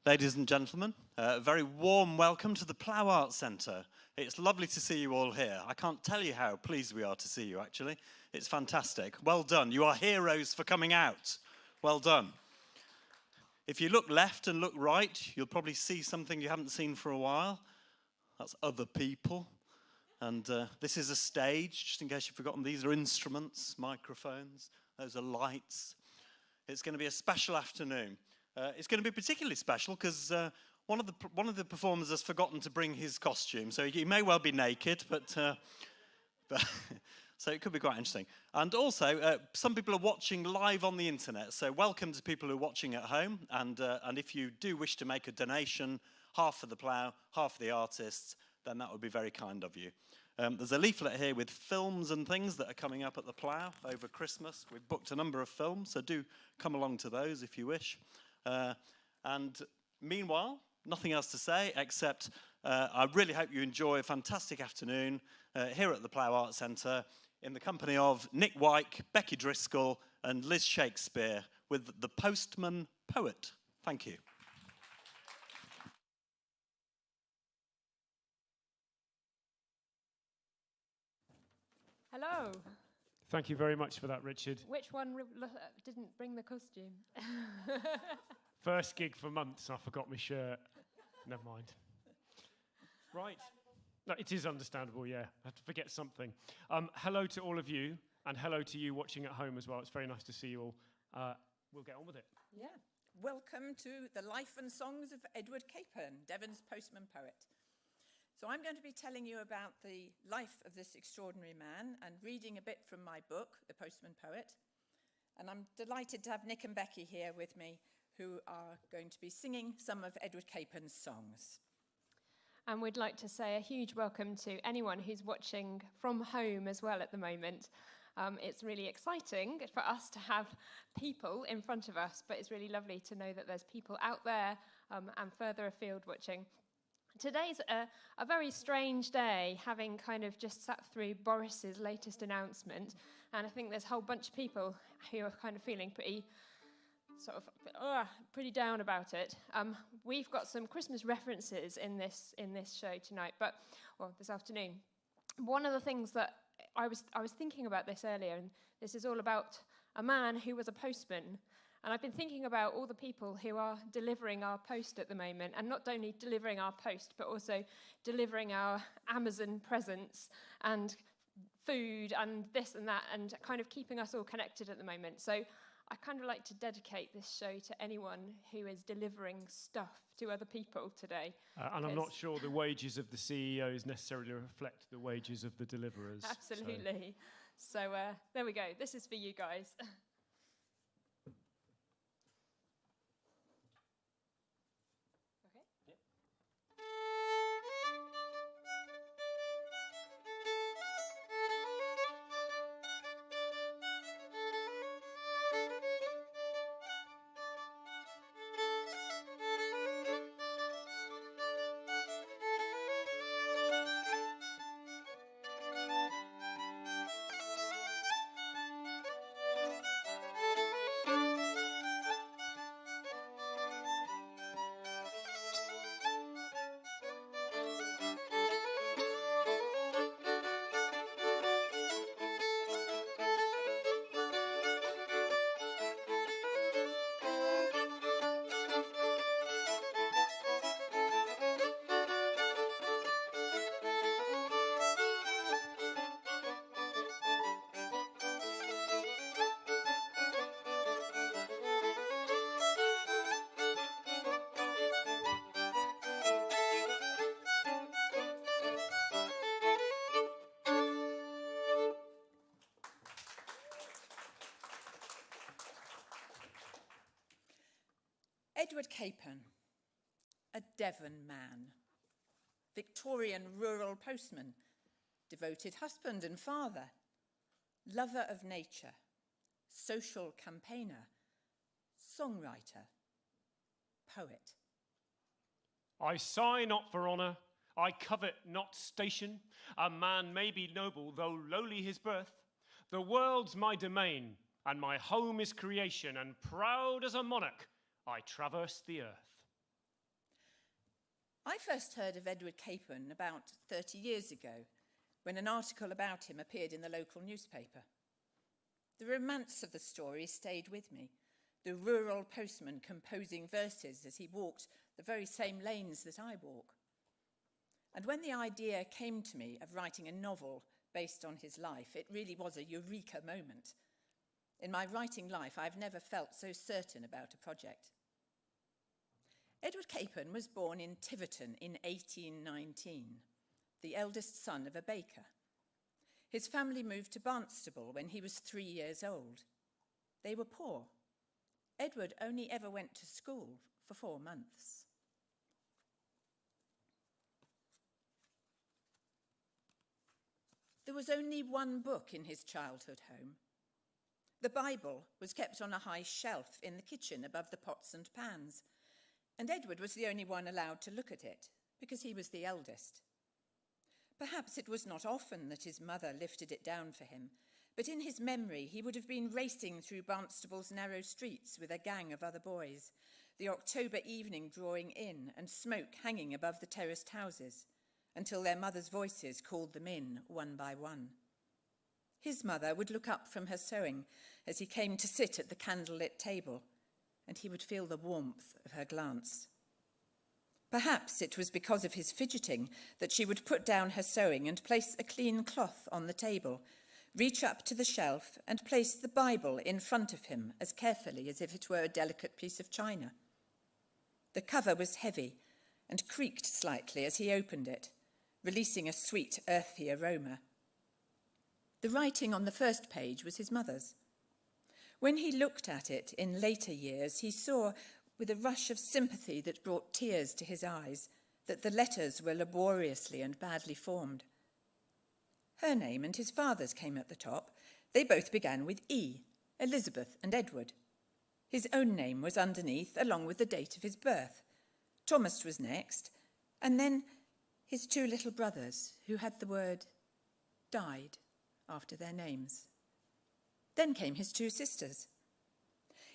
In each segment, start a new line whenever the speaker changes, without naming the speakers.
Ladies and gentlemen, a very warm welcome to the Plough Arts Centre. It's lovely to see you all here. I can't tell you how pleased we are to see you, actually. It's fantastic. Well done. You are heroes for coming out. Well done. If you look left and look right, you'll probably see something you haven't seen for a while. That's other people. And this is a stage, just in case you've forgotten. These are instruments, microphones. Those are lights. It's going to be a special afternoon. It's going to be particularly special because one of the performers has forgotten to bring his costume, so he may well be naked, but so it could be quite interesting. And also, some people are watching live on the internet, so welcome to people who are watching at home. And if you do wish to make a donation, half for the Plough, half for the artists, then that would be very kind of you. There's a leaflet here with films and things that are coming up at the Plough over Christmas. We've booked a number of films, so do come along to those if you wish. And meanwhile, nothing else to say except I really hope you enjoy a fantastic afternoon here at the Plough Arts Centre in the company of Nick Wyke, Becki Driscoll and Liz Shakespeare with the Postman Poet. Thank you.
Hello.
Thank you very much for that, Richard.
Which one didn't bring the costume?
First gig for months, I forgot my shirt. Never mind. Right. No, it is understandable, yeah. I had to forget something. Hello to all of you, and hello to you watching at home as well. It's very nice to see you all. We'll get on with it.
Yeah. Welcome to the life and songs of Edward Capern, Devon's Postman Poet. So I'm going to be telling you about the life of this extraordinary man and reading a bit from my book, The Postman Poet. And I'm delighted to have Nick and Becki here with me, who are going to be singing some of Edward Capern's songs.
And we'd like to say a huge welcome to anyone who's watching from home as well at the moment. It's really exciting for us to have people in front of us, but it's really lovely to know that there's people out there and further afield watching. Today's a very strange day, having kind of just sat through Boris's latest announcement, and I think there's a whole bunch of people who are kind of feeling pretty down about it. We've got some Christmas references in this show tonight, this afternoon. One of the things that I was thinking about this earlier, and this is all about a man who was a postman. And I've been thinking about all the people who are delivering our post at the moment, and not only delivering our post, but also delivering our Amazon presents and food and this and that, and kind of keeping us all connected at the moment. So I kind of like to dedicate this show to anyone who is delivering stuff to other people today. And
I'm not sure the wages of the CEOs necessarily reflect the wages of the deliverers.
Absolutely. So there we go. This is for you guys.
Edward Capen, a Devon man, Victorian rural postman, devoted husband and father, lover of nature, social campaigner, songwriter, poet.
I sigh not for honour, I covet not station. A man may be noble, though lowly his birth. The world's my domain, and my home is creation, and proud as a monarch, I traverse the earth.
I first heard of Edward Capen about 30 years ago, when an article about him appeared in the local newspaper. The romance of the story stayed with me, the rural postman composing verses as he walked the very same lanes that I walk. And when the idea came to me of writing a novel based on his life, it really was a eureka moment. In my writing life, I've never felt so certain about a project. Edward Capen was born in Tiverton in 1819, the eldest son of a baker. His family moved to Barnstable when he was 3 years old. They were poor. Edward only ever went to school for 4 months. There was only one book in his childhood home. The Bible was kept on a high shelf in the kitchen above the pots and pans, and Edward was the only one allowed to look at it because he was the eldest. Perhaps it was not often that his mother lifted it down for him, but in his memory he would have been racing through Barnstable's narrow streets with a gang of other boys, the October evening drawing in and smoke hanging above the terraced houses, until their mothers' voices called them in one by one. His mother would look up from her sewing as he came to sit at the candlelit table, and he would feel the warmth of her glance. Perhaps it was because of his fidgeting that she would put down her sewing and place a clean cloth on the table, reach up to the shelf and place the Bible in front of him as carefully as if it were a delicate piece of china. The cover was heavy and creaked slightly as he opened it, releasing a sweet, earthy aroma. The writing on the first page was his mother's. When he looked at it in later years, he saw, with a rush of sympathy that brought tears to his eyes, that the letters were laboriously and badly formed. Her name and his father's came at the top. They both began with E, Elizabeth and Edward. His own name was underneath, along with the date of his birth. Thomas was next, and then his 2 little brothers, who had the word died after their names. Then came his 2 sisters.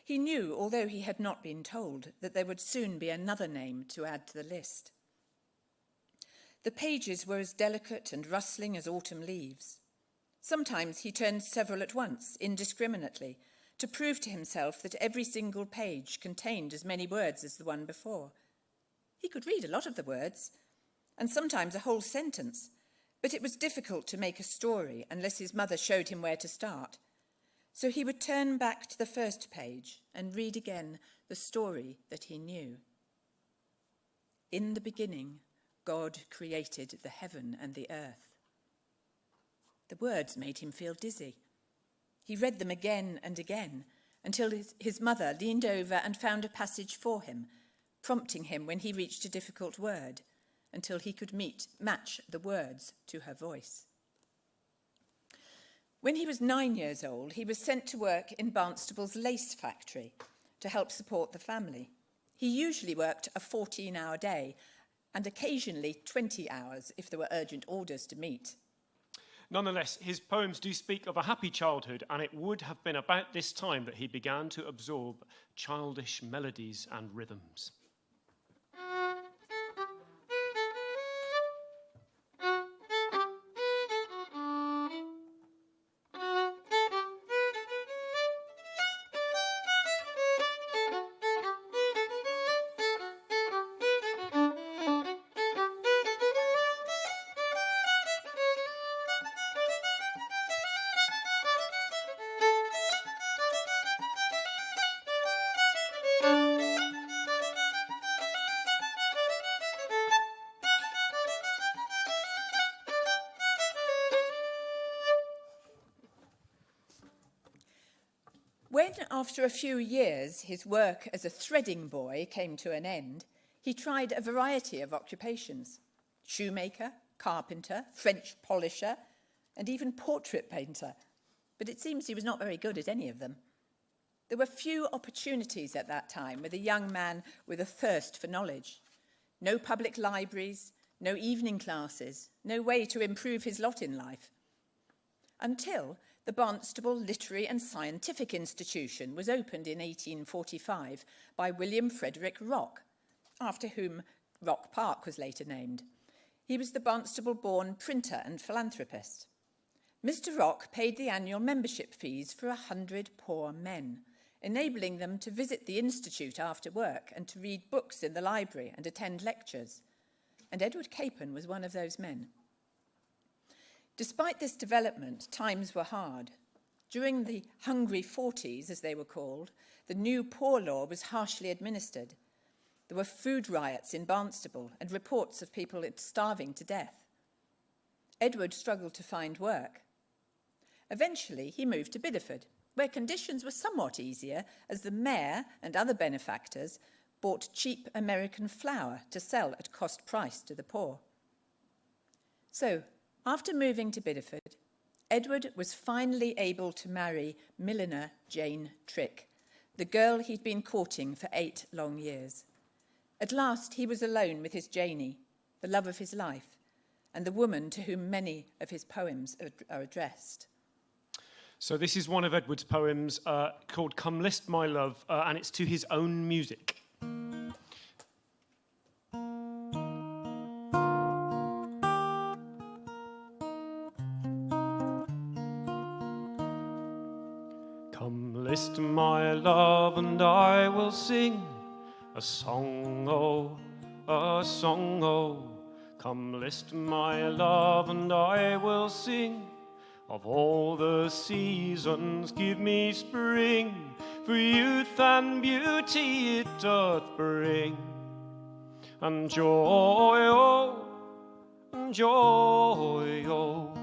He knew, although he had not been told, that there would soon be another name to add to the list. The pages were as delicate and rustling as autumn leaves. Sometimes he turned several at once, indiscriminately, to prove to himself that every single page contained as many words as the one before. He could read a lot of the words, and sometimes a whole sentence, but it was difficult to make a story unless his mother showed him where to start. So he would turn back to the first page and read again the story that he knew. In the beginning, God created the heaven and the earth. The words made him feel dizzy. He read them again and again until his mother leaned over and found a passage for him, prompting him when he reached a difficult word, until he could match the words to her voice. When he was 9 years old, he was sent to work in Barnstable's lace factory to help support the family. He usually worked a 14-hour day and occasionally 20 hours if there were urgent orders to meet.
Nonetheless, his poems do speak of a happy childhood, and it would have been about this time that he began to absorb childish melodies and rhythms.
When, after a few years, his work as a threading boy came to an end, he tried a variety of occupations: shoemaker, carpenter, French polisher, and even portrait painter. But it seems he was not very good at any of them. There were few opportunities at that time with a young man with a thirst for knowledge. No public libraries, no evening classes, no way to improve his lot in life. Until the Barnstable Literary and Scientific Institution was opened in 1845 by William Frederick Rock, after whom Rock Park was later named. He was the Barnstaple-born printer and philanthropist. Mr. Rock paid the annual membership fees for 100 poor men, enabling them to visit the institute after work and to read books in the library and attend lectures. And Edward Capen was one of those men. Despite this development, times were hard. During the Hungry 40s, as they were called, the new poor law was harshly administered. There were food riots in Barnstaple and reports of people starving to death. Edward struggled to find work. Eventually, he moved to Bideford, where conditions were somewhat easier as the mayor and other benefactors bought cheap American flour to sell at cost price to the poor. So, after moving to Bideford, Edward was finally able to marry milliner Jane Trick, the girl he'd been courting for 8 long years. At last, he was alone with his Janie, the love of his life, and the woman to whom many of his poems are addressed.
So this is one of Edward's poems called Come List My Love, and it's to his own music. Come list my love and I will sing a song, oh, a song, oh. Come list my love and I will sing. Of all the seasons give me spring, for youth and beauty it doth bring. And joy, oh, and joy, oh.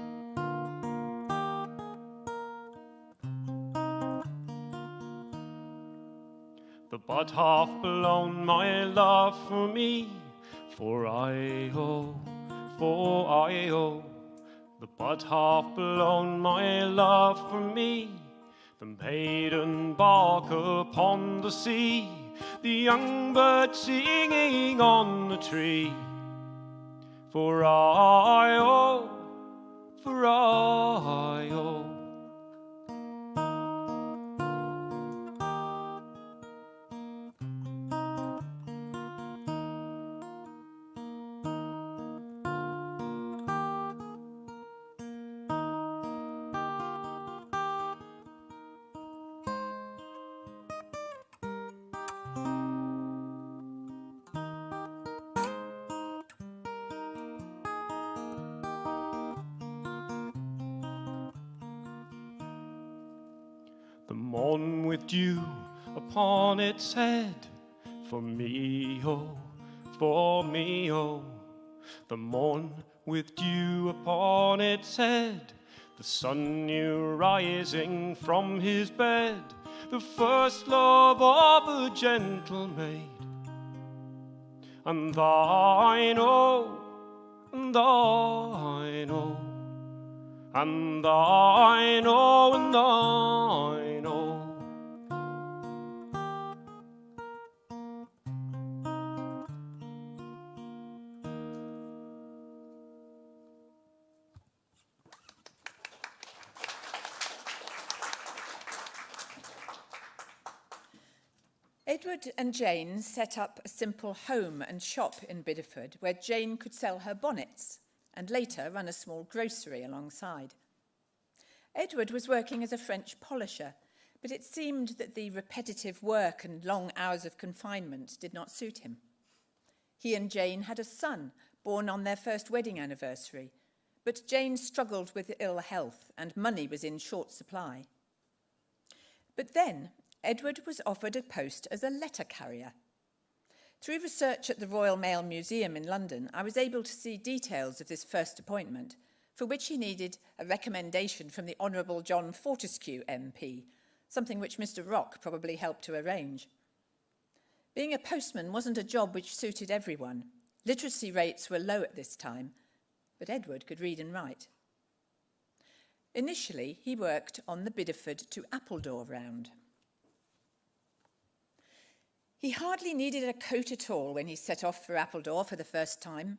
The bud hath blown my love for me, for I, oh, the bud hath blown my love for me, the maiden bark upon the sea, the young bird singing on the tree. For I, oh, the morn with dew upon its head, for me, oh, the morn with dew upon its head, the sun new rising from his bed, the first love of a gentle maid, and thine, oh, and thine, oh, and thine, oh, and thine, oh.
Edward and Jane set up a simple home and shop in Bideford where Jane could sell her bonnets and later run a small grocery alongside. Edward was working as a French polisher, but it seemed that the repetitive work and long hours of confinement did not suit him. He and Jane had a son born on their first wedding anniversary, but Jane struggled with ill health and money was in short supply. But then Edward was offered a post as a letter carrier. Through research at the Royal Mail Museum in London, I was able to see details of this first appointment, for which he needed a recommendation from the Honourable John Fortescue MP, something which Mr. Rock probably helped to arrange. Being a postman wasn't a job which suited everyone. Literacy rates were low at this time, but Edward could read and write. Initially, he worked on the Bideford to Appledore round. He hardly needed a coat at all when he set off for Appledore for the first time.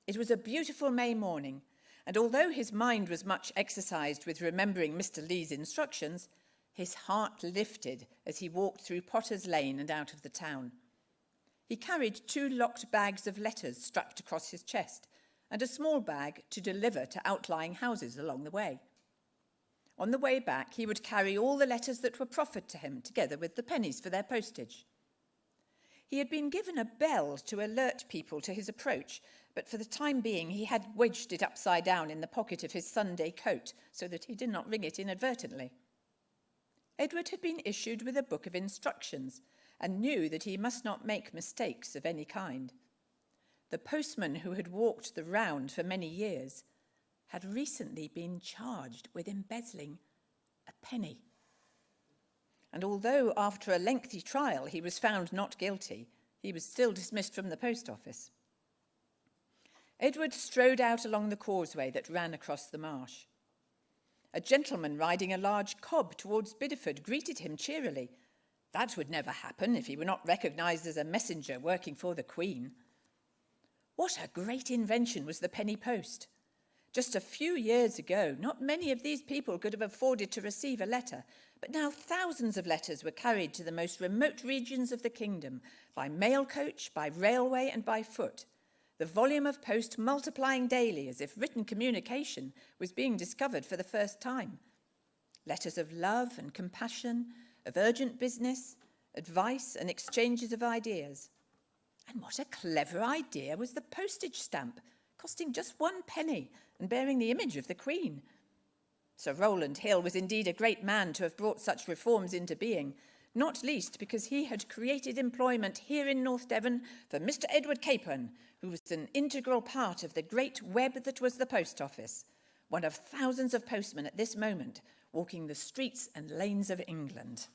It was a beautiful May morning, and although his mind was much exercised with remembering Mr. Lee's instructions, his heart lifted as he walked through Potter's Lane and out of the town. He carried 2 locked bags of letters strapped across his chest and a small bag to deliver to outlying houses along the way. On the way back, he would carry all the letters that were proffered to him, together with the pennies for their postage. He had been given a bell to alert people to his approach, but for the time being he had wedged it upside down in the pocket of his Sunday coat so that he did not ring it inadvertently. Edward had been issued with a book of instructions and knew that he must not make mistakes of any kind. The postman who had walked the round for many years had recently been charged with embezzling a penny. And although after a lengthy trial he was found not guilty, he was still dismissed from the post office. Edward strode out along the causeway that ran across the marsh. A gentleman riding a large cob towards Bideford greeted him cheerily. That would never happen if he were not recognised as a messenger working for the Queen. What a great invention was the penny post! Just a few years ago, not many of these people could have afforded to receive a letter, but now thousands of letters were carried to the most remote regions of the kingdom, by mail coach, by railway, and by foot, the volume of post multiplying daily as if written communication was being discovered for the first time. Letters of love and compassion, of urgent business, advice and exchanges of ideas. And what a clever idea was the postage stamp, costing just 1 penny and bearing the image of the Queen. Sir Rowland Hill was indeed a great man to have brought such reforms into being, not least because he had created employment here in North Devon for Mr. Edward Capern, who was an integral part of the great web that was the post office, one of thousands of postmen at this moment walking the streets and lanes of England.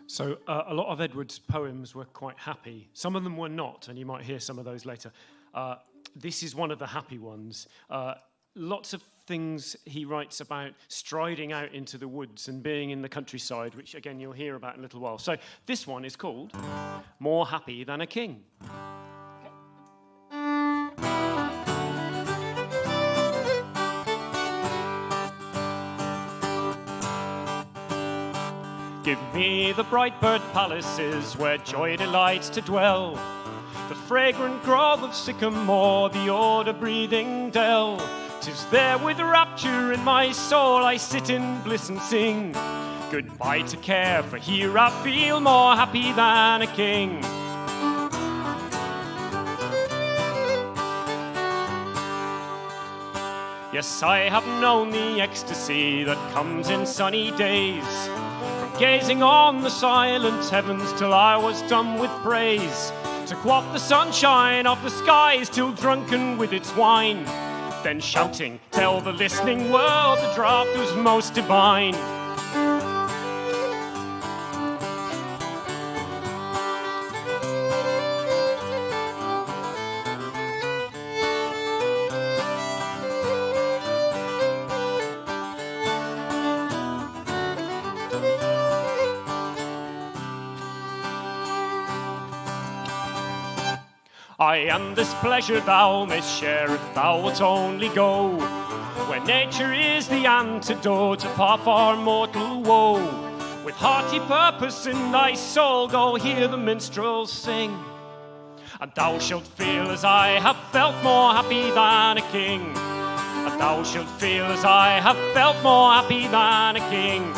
So a lot of Edward's poems were quite happy. Some of them were not, and you might hear some of those later. This is one of the happy ones. Lots of things he writes about striding out into the woods and being in the countryside, which again you'll hear about in a little while. So this one is called More Happy Than a King. Give me the bright bird palaces where joy delights to dwell, the fragrant grove of sycamore, the odour-breathing dell. 'Tis there with rapture in my soul I sit in bliss and sing. Goodbye to care, for here I feel more happy than a king. Yes, I have known the ecstasy that comes in sunny days, gazing on the silent heavens till I was dumb with praise, to quaff the sunshine of the skies till drunken with its wine, then shouting, tell the listening world the draught was most divine. I am this pleasure thou mayst share if thou wilt only go where nature is the antidote of half our mortal woe. With hearty purpose in thy soul go hear the minstrels sing, and thou shalt feel as I have felt more happy than a king. And thou shalt feel as I have felt more happy than a king.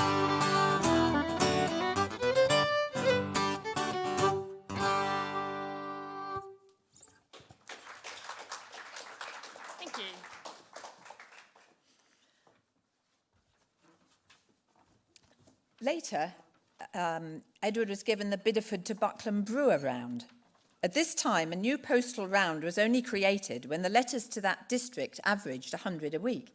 Later, Edward was given the Bideford to Buckland Brewer round. At this time, a new postal round was only created when the letters to that district averaged 100 a week.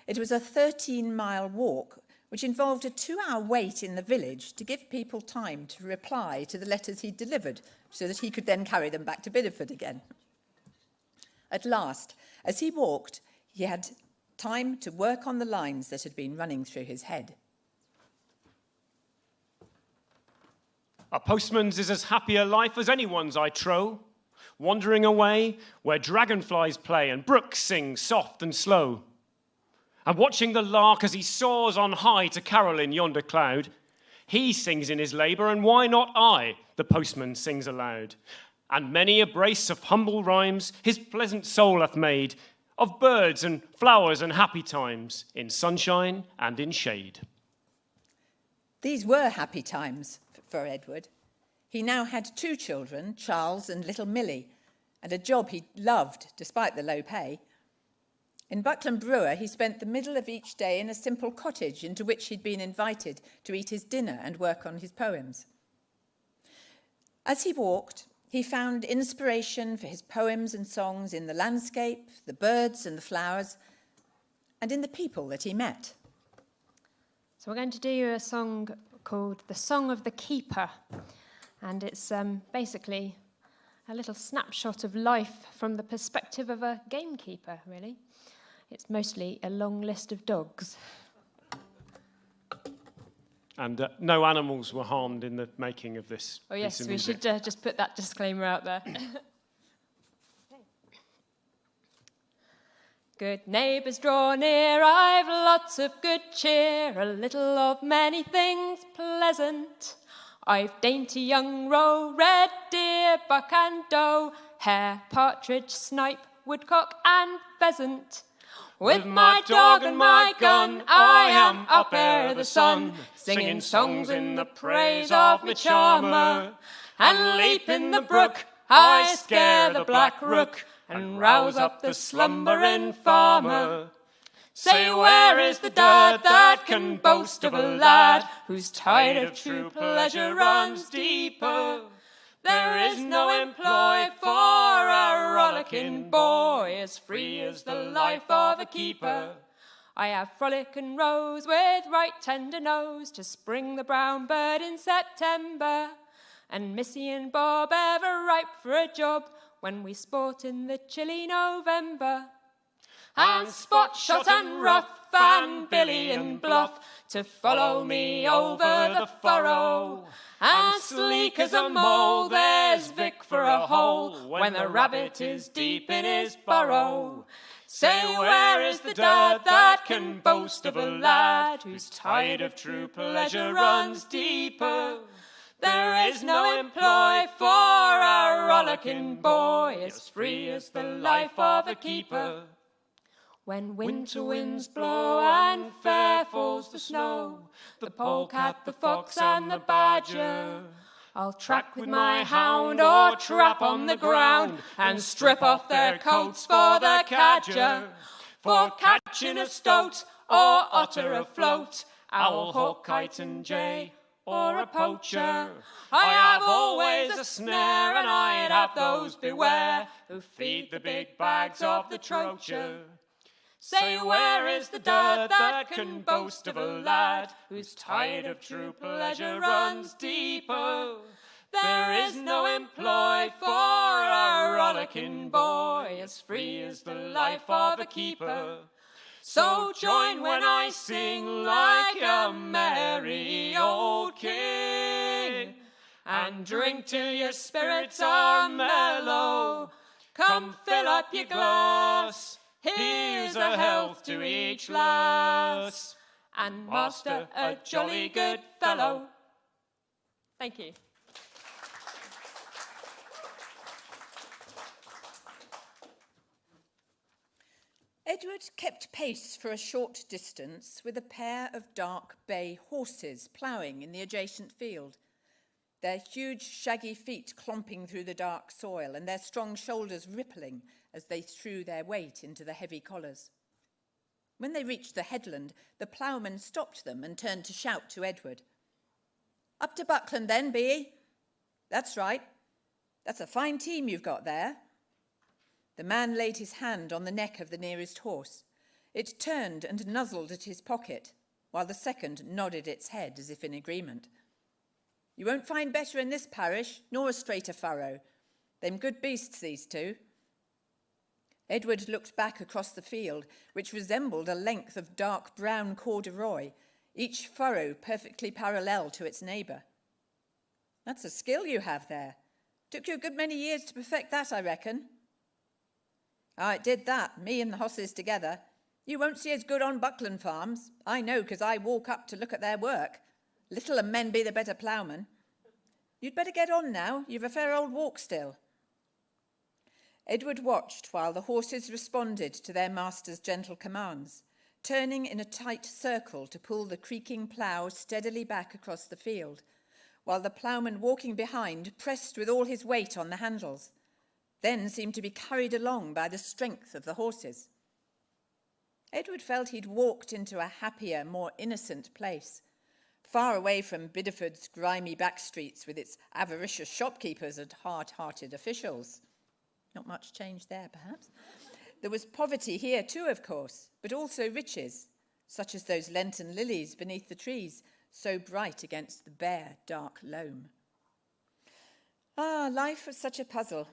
It was a 13-mile walk, which involved a 2-hour wait in the village to give people time to reply to the letters he'd delivered, so that he could then carry them back to Bideford again. At last, as he walked, he had time to work on the lines that had been running through his head.
A postman's is as happy a life as anyone's, I trow, wandering away where dragonflies play and brooks sing soft and slow, and watching the lark as he soars on high to carol in yonder cloud. He sings in his labour, and why not I? The postman sings aloud. And many a brace of humble rhymes his pleasant soul hath made, of birds and flowers and happy times, in sunshine and in shade.
These were happy times for Edward. He now had 2 children, Charles and little Millie, and a job he loved despite the low pay. In Buckland Brewer, he spent the middle of each day in a simple cottage into which he'd been invited to eat his dinner and work on his poems. As he walked, he found inspiration for his poems and songs in the landscape, the birds and the flowers, and in the people that he met.
So we're going to do a song called The Song of the Keeper, and it's basically a little snapshot of life from the perspective of a gamekeeper, really. It's mostly a long list of dogs.
And no animals were harmed in the making of this.
Oh yes,
piece of
we
music.
should just put that disclaimer out there. Good neighbours, draw near, I've lots of good cheer, a little of many things pleasant. I've dainty young roe, red deer, buck and doe, hare, partridge, snipe, woodcock and pheasant. With my dog and my gun, I am up ere the sun, singing songs in the praise of my charmer. And leap in the brook, I scare the black rook, and rouse up the slumbering farmer. Say, where is the dad that can boast of a lad whose tide of true pleasure runs deeper? There is no employ for a rollicking boy as free as the life of a keeper. I have frolic and rose with right tender nose to spring the brown bird in September, and Missy and Bob ever ripe for a job when we sport in the chilly November. And Spot, Shot and Rough and Billy and Bluff to follow me over the furrow. And sleek as a mole, there's Vic for a hole when the rabbit is deep in his burrow. Say, where is the dad that can boast of a lad whose tide of true pleasure runs deeper? There is no employ for a rollicking boy as free as the life of a keeper. When winter winds blow and fair falls the snow, the polecat, the fox and the badger, I'll track with my hound or trap on the ground and strip off their coats for the cadger. For catching a stoat or otter afloat, owl, hawk, kite and jay, or a poacher, I have always a snare, and I'd have those beware who feed the big bags of the trocher. Say, where is the dad that can boast of a lad whose tide of true pleasure runs deeper? There is no employ for a rollicking boy as free as the life of a keeper. So join when I sing like a merry old king, and drink till your spirits are mellow. Come fill up your glass, here's a health to each lass, and master a jolly good fellow. Thank you.
Edward kept pace for a short distance with a pair of dark bay horses ploughing in the adjacent field, their huge shaggy feet clomping through the dark soil and their strong shoulders rippling as they threw their weight into the heavy collars. When they reached the headland, the ploughman stopped them and turned to shout to Edward. "Up to Buckland then, be ye? That's right. That's a fine team you've got there." The man laid his hand on the neck of the nearest horse. It turned and nuzzled at his pocket, while the second nodded its head as if in agreement. "You won't find better in this parish, nor a straighter furrow. They'm good beasts, these two." Edward looked back across the field, which resembled a length of dark brown corduroy, each furrow perfectly parallel to its neighbour. "That's a skill you have there. Took you a good many years to perfect that, I reckon." "Ah, it did that, me and the hosses together. You won't see as good on Buckland farms. I know, 'cause I walk up to look at their work. Little and men be the better ploughmen. You'd better get on now. You've a fair old walk still. Edward watched while the horses responded to their master's gentle commands, turning in a tight circle to pull the creaking plough steadily back across the field, while the ploughman walking behind pressed with all his weight on the handles, then seemed to be carried along by the strength of the horses. Edward felt he'd walked into a happier, more innocent place, far away from Bideford's grimy back streets with its avaricious shopkeepers and hard-hearted officials. Not much change there, perhaps. There was poverty here too, of course, but also riches, such as those Lenten lilies beneath the trees, so bright against the bare, dark loam. Ah, life was such a puzzle.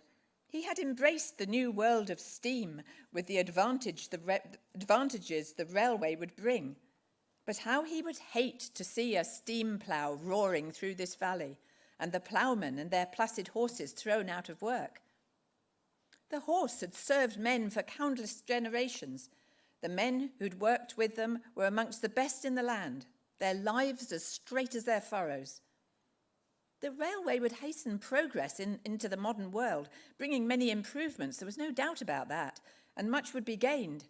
He had embraced the new world of steam with the advantages the railway would bring. But how he would hate to see a steam plough roaring through this valley and the ploughmen and their placid horses thrown out of work. The horse had served men for countless generations. The men who'd worked with them were amongst the best in the land, their lives as straight as their furrows. The railway would hasten progress into the modern world, bringing many improvements. There was no doubt about that, and much would be gained.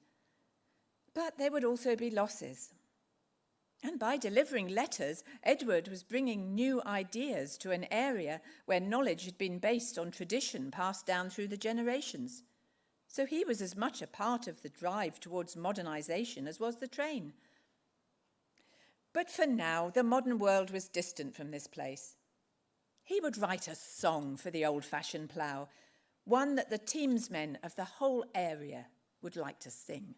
But there would also be losses. And by delivering letters, Edward was bringing new ideas to an area where knowledge had been based on tradition passed down through the generations. So he was as much a part of the drive towards modernization as was the train. But for now, the modern world was distant from this place. He would write a song for the old-fashioned plough, one that the teamsmen of the whole area would like to sing.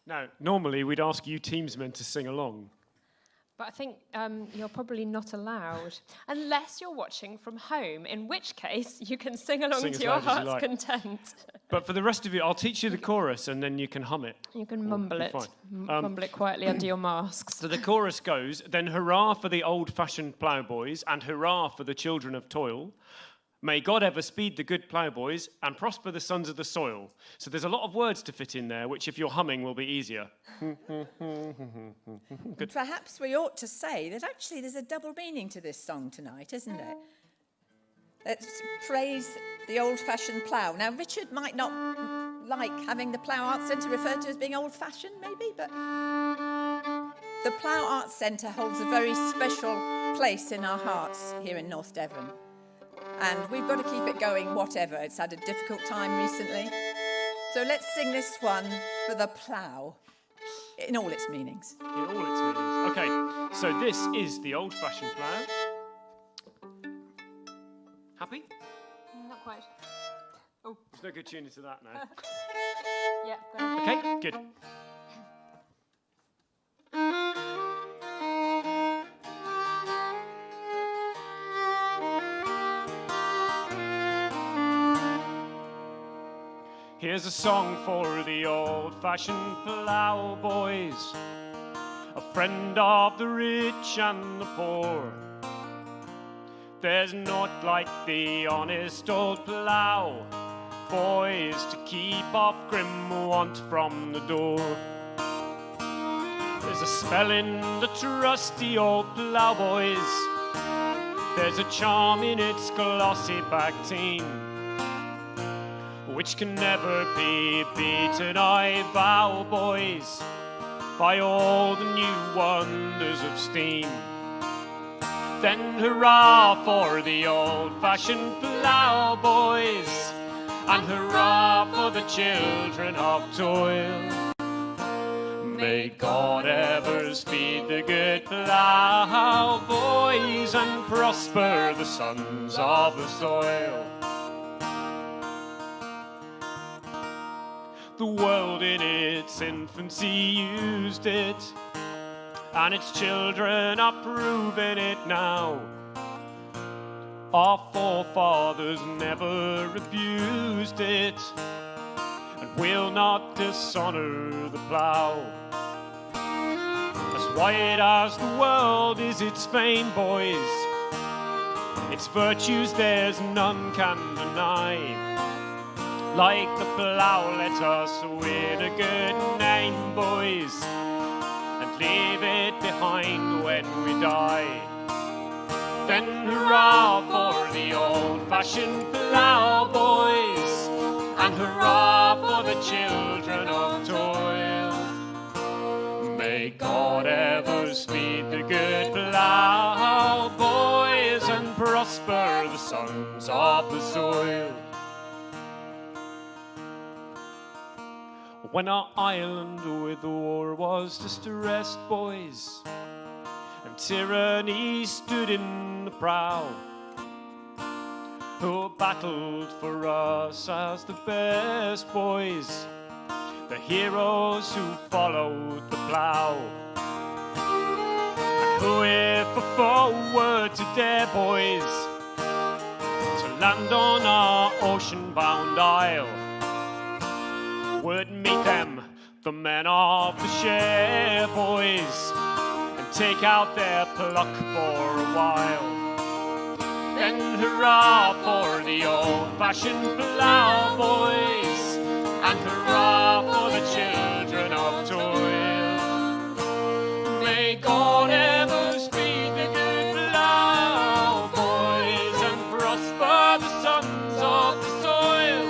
Now, normally we'd ask you teamsmen to sing along.
But I think you're probably not allowed, unless you're watching from home, in which case you can sing along to your heart's content.
But for the rest of you, I'll teach you the chorus and then you can hum it.
You can mumble it. Mumble it quietly under your masks.
So the chorus goes, then hurrah for the old-fashioned ploughboys and hurrah for the children of toil. May God ever speed the good ploughboys and prosper the sons of the soil. So there's a lot of words to fit in there, which if you're humming will be easier. Good.
Perhaps we ought to say that actually there's a double meaning to this song tonight, isn't it? Let's praise the old-fashioned plough. Now, Richard might not like having the Plough Arts Centre referred to as being old-fashioned, maybe, but the Plough Arts Centre holds a very special place in our hearts here in North Devon. And we've got to keep it going, whatever. It's had a difficult time recently. So let's sing this one for the plough in all its meanings.
In all its meanings. Okay, so this is the old-fashioned plough. Happy?
Not quite. Oh.
There's no good tuning to that now.
Yeah, go on.
Okay, good. Here's a song for the old-fashioned plough boys, a friend of the rich and the poor. There's naught like the honest old plough boys to keep off grim want from the door. There's a spell in the trusty old plough boys, there's a charm in its glossy back team, which can never be beaten, I vow, boys, by all the new wonders of steam. Then hurrah for the old-fashioned plough, boys, and hurrah for the children of toil. May God ever speed the good plough, boys, and prosper the sons of the soil. The world in its infancy used it, and its children are proving it now. Our forefathers never abused it, and will not dishonor the plough. As wide as the world is its fame, boys, its virtues there's none can deny. Like the plough, let us win a good name, boys, and leave it behind when we die. Then hurrah for the old-fashioned plough, boys, and hurrah for the children of toil. May God ever speed the good plough, boys, and prosper the sons of the soil. When our island with war was distressed, boys, and tyranny stood in the prow, who battled for us as the best, boys, the heroes who followed the plough. And who, if a foe were to dare, boys, to land on our ocean-bound isle, would meet them, the men of the share, boys, and take out their pluck for a while. Then hurrah for the old-fashioned plough, boys, and hurrah for the children of toil. May God ever speed the good plough, boys, and prosper the sons of the soil.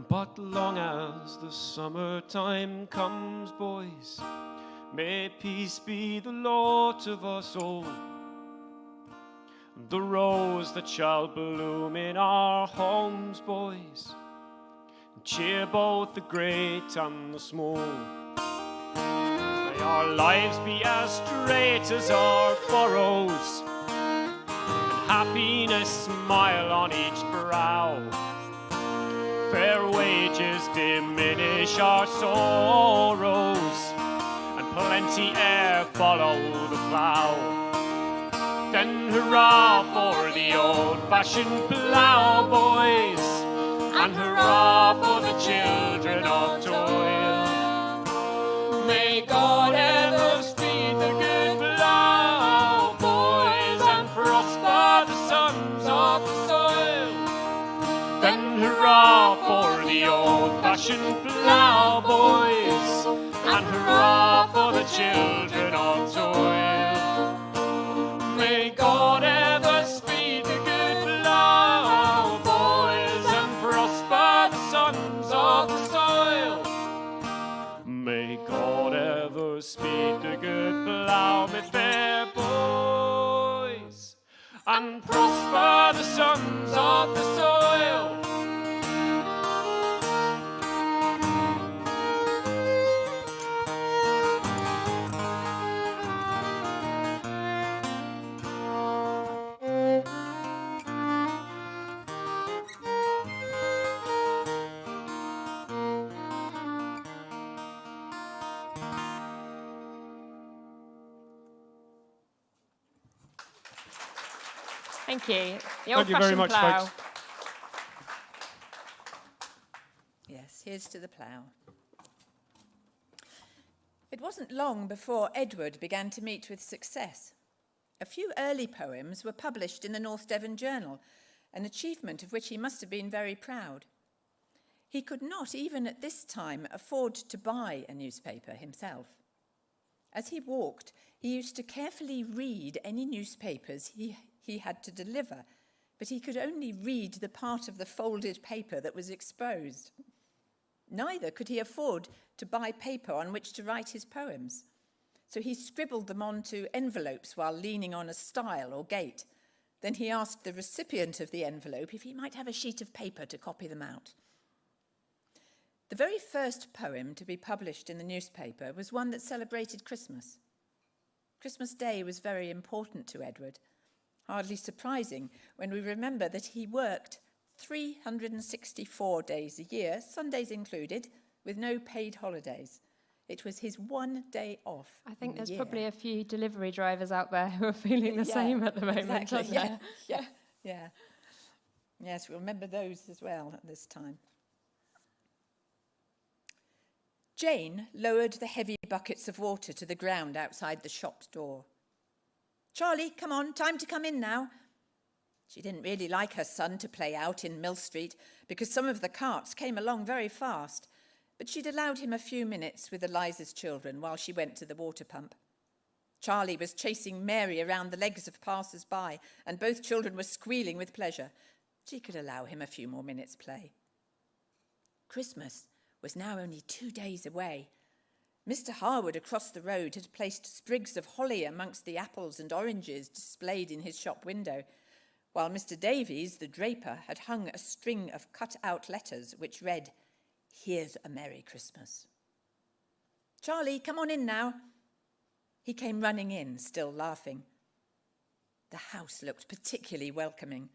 But long as the summertime comes, boys, may peace be the lot of us all. The rose that shall bloom in our homes, boys, cheer both the great and the small. May our lives be as straight as our furrows, and happiness smile on each brow. Fair wages diminish our sorrows, and plenty air follow the plough. Then hurrah for the old-fashioned plough, boys, and hurrah for the children of toil. May God ever speed the good plough, boys, and prosper the sons of the soil. Then hurrah for the old-fashioned plough, boys, and hurrah for the children of toil. May God ever speed the good plough, boys, and prosper the sons of the soil. May God ever speed the good plough, my fair boys, and prosper the sons of the soil.
Thank you. The
Thank you very much,
plough.
folks.
Yes, here's to the plough. It wasn't long before Edward began to meet with success. A few early poems were published in the North Devon Journal, an achievement of which he must have been very proud. He could not, even at this time, afford to buy a newspaper himself. As he walked, he used to carefully read any newspapers he had to deliver, but he could only read the part of the folded paper that was exposed. Neither could he afford to buy paper on which to write his poems, so he scribbled them onto envelopes while leaning on a stile or gate. Then he asked the recipient of the envelope if he might have a sheet of paper to copy them out. The very first poem to be published in the newspaper was one that celebrated Christmas. Christmas Day was very important to Edward, hardly surprising when we remember that he worked 364 days a year, Sundays included, with no paid holidays. It was his one day off.
I think there's
year.
probably a few delivery drivers out there who are feeling the same at the moment,
exactly,
aren't there?
Yeah. Yes, we'll remember those as well at this time. Jane lowered the heavy buckets of water to the ground outside the shop's door. "Charlie, come on, time to come in now." She didn't really like her son to play out in Mill Street because some of the carts came along very fast, but she'd allowed him a few minutes with Eliza's children while she went to the water pump. Charlie was chasing Mary around the legs of passers-by, and both children were squealing with pleasure. She could allow him a few more minutes' play. Christmas was now only 2 days away. Mr. Harwood across the road had placed sprigs of holly amongst the apples and oranges displayed in his shop window, while Mr. Davies, the draper, had hung a string of cut-out letters which read, "Here's a Merry Christmas." "Charlie, come on in now." He came running in, still laughing. The house looked particularly welcoming.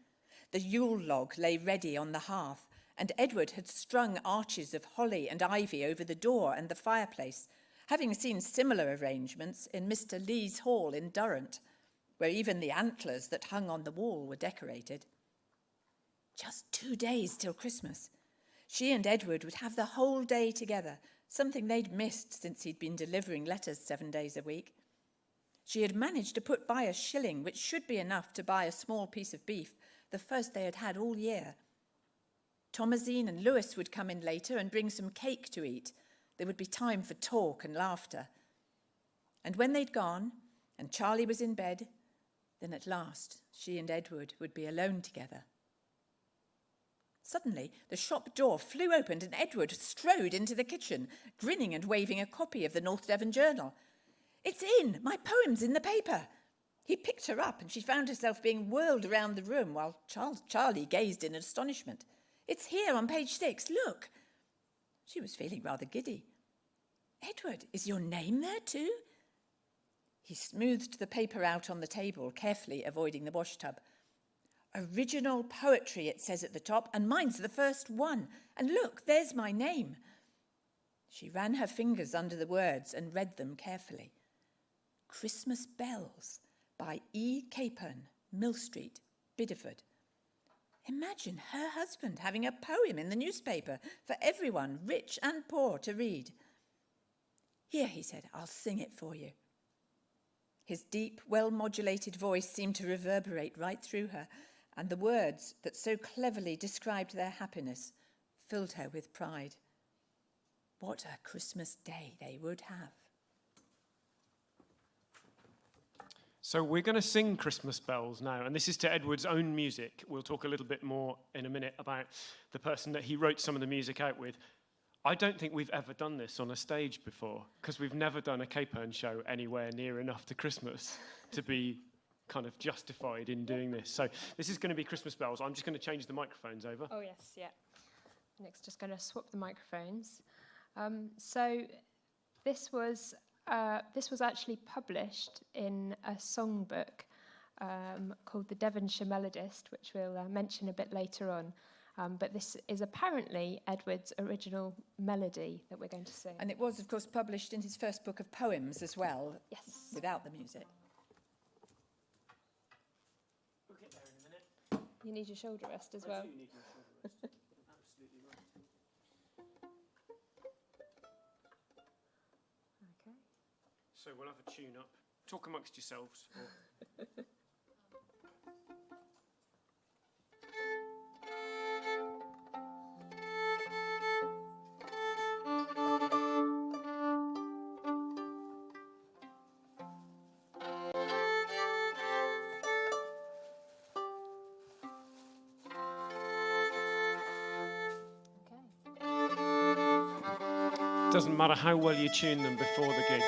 The Yule log lay ready on the hearth, and Edward had strung arches of holly and ivy over the door and the fireplace, having seen similar arrangements in Mr. Lee's hall in Durrant, where even the antlers that hung on the wall were decorated. Just 2 days till Christmas. She and Edward would have the whole day together, something they'd missed since he'd been delivering letters 7 days a week. She had managed to put by a shilling, which should be enough to buy a small piece of beef, the first they had had all year. Thomasine and Lewis would come in later and bring some cake to eat. There would be time for talk and laughter. And when they'd gone, and Charlie was in bed, then at last she and Edward would be alone together. Suddenly, the shop door flew open and Edward strode into the kitchen, grinning and waving a copy of the North Devon Journal. "It's in! My poem's in the paper!" He picked her up and she found herself being whirled around the room while Charlie gazed in astonishment. "It's here on page 6, look." She was feeling rather giddy. "Edward, is your name there too?" He smoothed the paper out on the table, carefully avoiding the washtub. "Original poetry," it says at the top, "and mine's the first one. And look, there's my name." She ran her fingers under the words and read them carefully. "Christmas Bells by E. Capern, Mill Street, Bideford." Imagine her husband having a poem in the newspaper for everyone, rich and poor, to read. "Here," he said, "I'll sing it for you." His deep, well-modulated voice seemed to reverberate right through her, and the words that so cleverly described their happiness filled her with pride. What a Christmas day they would have.
So we're going to sing Christmas Bells now, and this is to Edward's own music. We'll talk a little bit more in a minute about the person that he wrote some of the music out with. I don't think we've ever done this on a stage before, because we've never done a Capern show anywhere near enough to Christmas to be kind of justified in doing this. So this is going to be Christmas Bells. I'm just going to change the microphones over.
Oh, yes, yeah. Nick's just going to swap the microphones. So this was actually published in a songbook called the Devonshire Melodist, which we'll mention a bit later on. But this is apparently Edward's original melody that we're going to sing.
And it was, of course, published in his first book of poems as well,
Yes.
without the music.
We'll get there in a minute.
You need your shoulder rest as well.
I do need my shoulder rest. Absolutely right.
Okay.
So we'll have a tune up. Talk amongst yourselves. Or doesn't matter how well you tune them before the gig.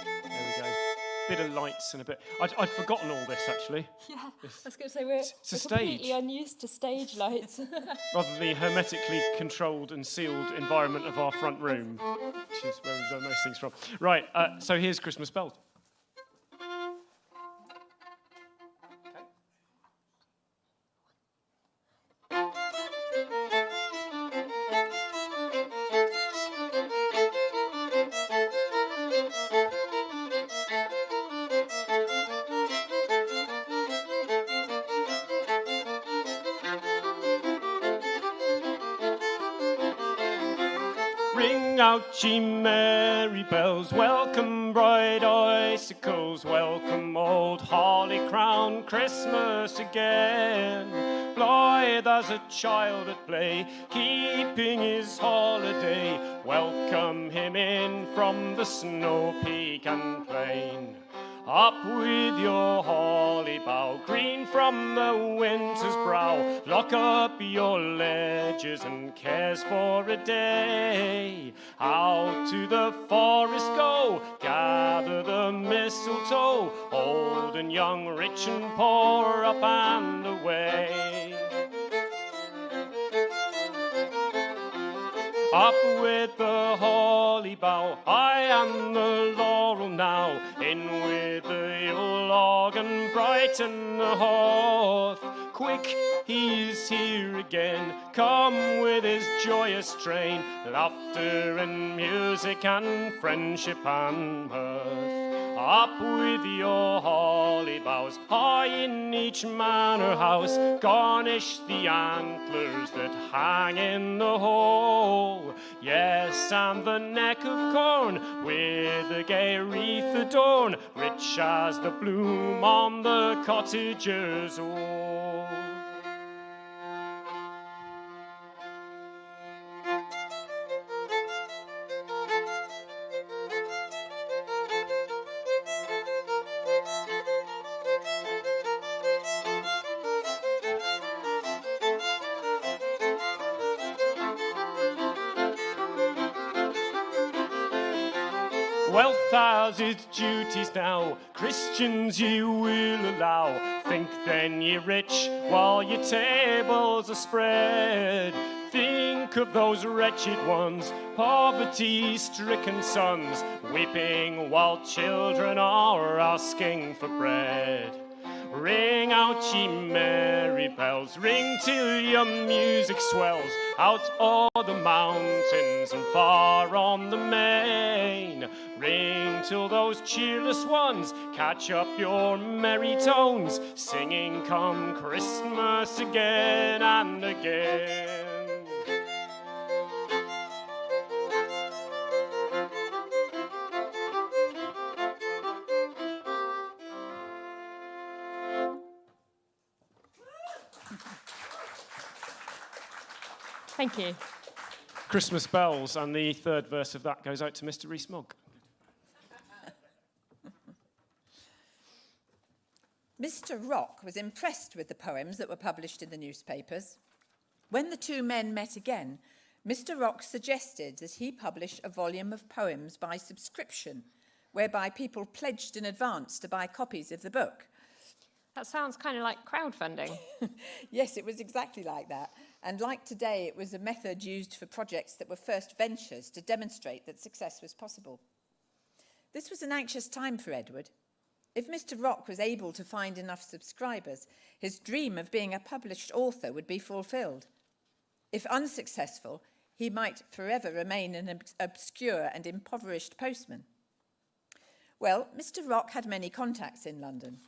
There we go. Bit of lights and a bit. I'd forgotten all this actually.
Yeah, I was going to say we're
a
completely
stage.
unused to stage lights.
Rather than the hermetically controlled and sealed environment of our front room, which is where we've done most things from. Right. So here's Christmas Bells. Ring out, ye merry bells, welcome bright icicles, welcome old holly crown Christmas again. Blithe as a child at play, keeping his holiday, welcome him in from the snow peak and plain. Up with your holly bough, green from the winter's brow, lock up your ledgers and cares for a day. Out to the forest go, gather the mistletoe, old and young, rich and poor, up and away. Up with the holly bough, I am the laurel now, in with the Yule log and brighten the hearth. Quick, he's here again, come with his joyous train, laughter and music and friendship and mirth. Up with your holly boughs, high in each manor house, garnish the antlers that hang in the hall. Yes, and the neck of corn with a gay wreath adorn, rich as the bloom on the cottager's wall. Wealth has its duties now, Christians ye will allow. Think then ye rich, while your tables are spread. Think of those wretched ones, poverty-stricken sons, weeping while children are asking for bread. Ring out, ye merry bells, ring till your music swells, out o'er the mountains and far on the main. Ring till those cheerless ones catch up your merry tones, singing come Christmas again and again.
Thank you.
Christmas bells, and the third verse of that goes out to Mr. Rees-Mogg.
Mr. Rock was impressed with the poems that were published in the newspapers. When the two men met again, Mr. Rock suggested that he publish a volume of poems by subscription, whereby people pledged in advance to buy copies of the book.
That sounds kind of like crowdfunding.
Yes, it was exactly like that. And like today, it was a method used for projects that were first ventures to demonstrate that success was possible. This was an anxious time for Edward. If Mr. Rock was able to find enough subscribers, his dream of being a published author would be fulfilled. If unsuccessful, he might forever remain an obscure and impoverished postman. Well, Mr. Rock had many contacts in London,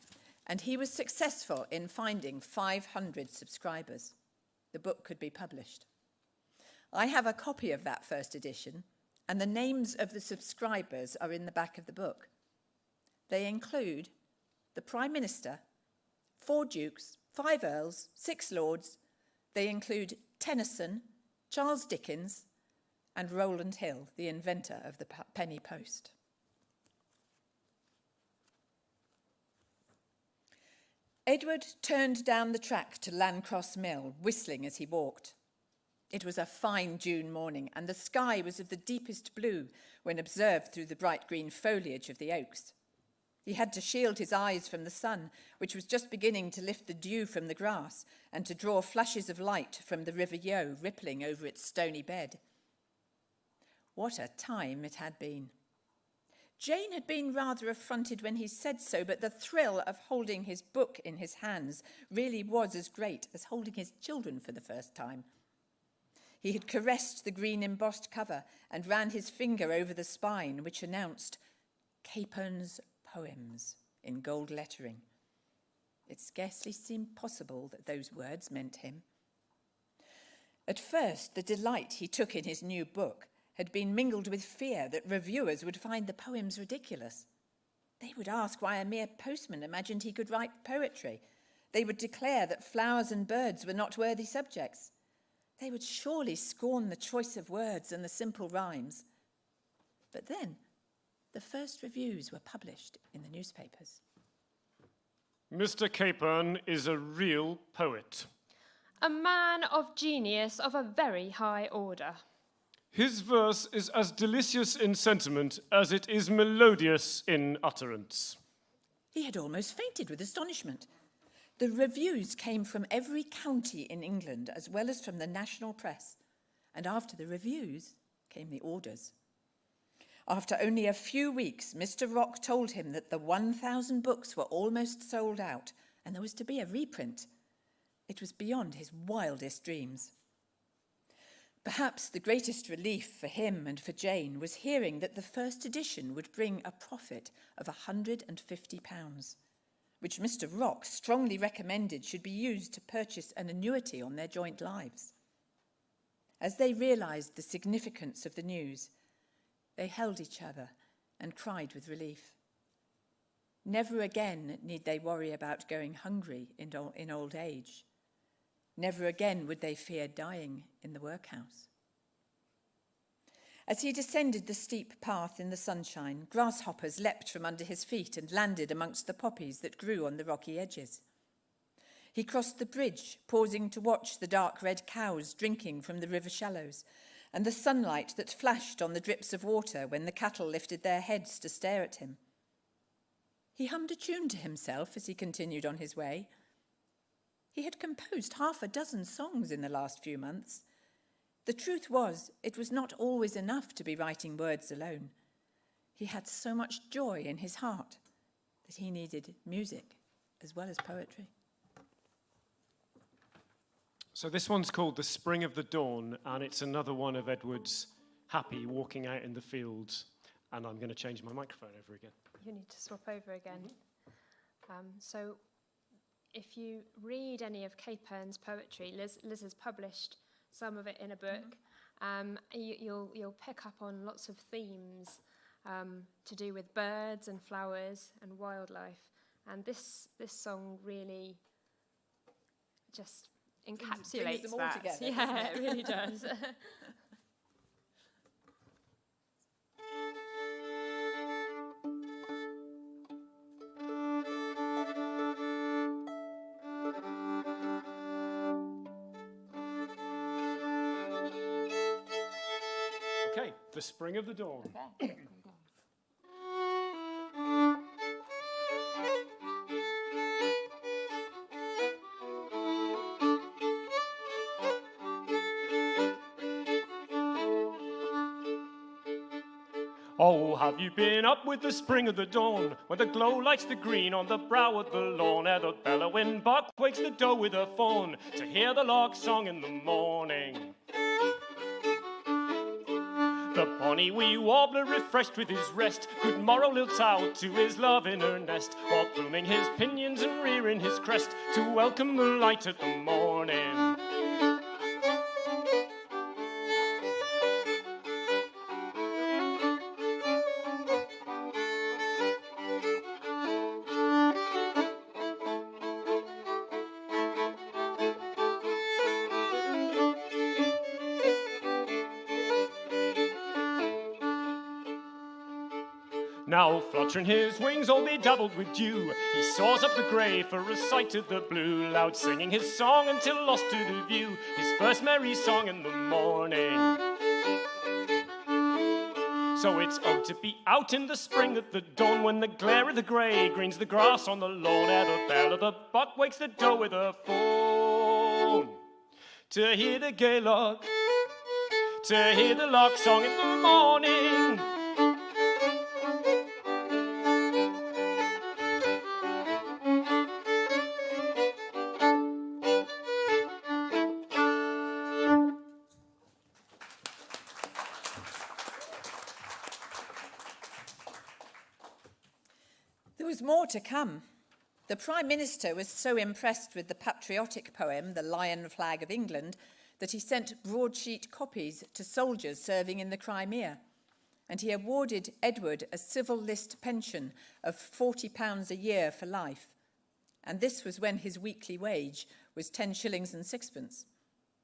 and he was successful in finding 500 subscribers. The book could be published. I have a copy of that first edition, and the names of the subscribers are in the back of the book. They include the Prime Minister, 4 dukes, 5 earls, 6 lords. They include Tennyson, Charles Dickens, and Rowland Hill, the inventor of the penny post. Edward turned down the track to Lancross Mill, whistling as he walked. It was a fine June morning, and the sky was of the deepest blue when observed through the bright green foliage of the oaks. He had to shield his eyes from the sun, which was just beginning to lift the dew from the grass and to draw flashes of light from the River Yeo rippling over its stony bed. What a time it had been. Jane had been rather affronted when he said so, but the thrill of holding his book in his hands really was as great as holding his children for the first time. He had caressed the green embossed cover and ran his finger over the spine, which announced Capern's Poems in gold lettering. It scarcely seemed possible that those words meant him. At first, the delight he took in his new book had been mingled with fear that reviewers would find the poems ridiculous. They would ask why a mere postman imagined he could write poetry. They would declare that flowers and birds were not worthy subjects. They would surely scorn the choice of words and the simple rhymes. But then, the first reviews were published in the newspapers.
Mr. Capern is a real poet.
A man of genius of a very high order.
His verse is as delicious in sentiment as it is melodious in utterance.
He had almost fainted with astonishment. The reviews came from every county in England as well as from the national press. And after the reviews came the orders. After only a few weeks, Mr. Rock told him that the 1,000 books were almost sold out and there was to be a reprint. It was beyond his wildest dreams. Perhaps the greatest relief for him and for Jane was hearing that the first edition would bring a profit of £150, which Mr. Rock strongly recommended should be used to purchase an annuity on their joint lives. As they realised the significance of the news, they held each other and cried with relief. Never again need they worry about going hungry in old age. Never again would they fear dying in the workhouse. As he descended the steep path in the sunshine, grasshoppers leapt from under his feet and landed amongst the poppies that grew on the rocky edges. He crossed the bridge, pausing to watch the dark red cows drinking from the river shallows, and the sunlight that flashed on the drips of water when the cattle lifted their heads to stare at him. He hummed a tune to himself as he continued on his way. He had composed 6 songs in the last few months. The truth was, it was not always enough to be writing words alone. He had so much joy in his heart that he needed music as well as poetry.
So this one's called The Spring of the Dawn, and it's another one of Edward's happy walking out in the fields. And I'm going to change my microphone over again.
You need to swap over again. So if you read any of Capern's poetry, Liz has published some of it in a book. You'll pick up on lots of themes to do with birds and flowers and wildlife. And this song really just encapsulates
them all
that.
together,
Yeah, it really does.
Okay, The Spring of the Dawn.
Okay.
Oh, have you been up with the spring of the dawn, when the glow lights the green on the brow of the lawn, ere the bellowing buck wakes the doe with her fawn, to hear the lark's song in the morning? The bonny wee warbler, refreshed with his rest, good morrow lilts out to his love in her nest, while pluming his pinions and rearing his crest, to welcome the light at the morning. Now, fluttering his wings all bedabbled with dew, he soars up the grey for a sight of the blue, loud singing his song until lost to the view, his first merry song in the morning. So it's to be out in the spring at the dawn, when the glare of the grey greens the grass on the lawn, ere the bell of the buck wakes the doe with her fawn, to hear the gay lark, to hear the lark song in the morning.
There was more to come. The Prime Minister was so impressed with the patriotic poem, The Lion Flag of England, that he sent broadsheet copies to soldiers serving in the Crimea, and he awarded Edward a civil list pension of £40 a year for life. And this was when his weekly wage was 10 shillings and sixpence.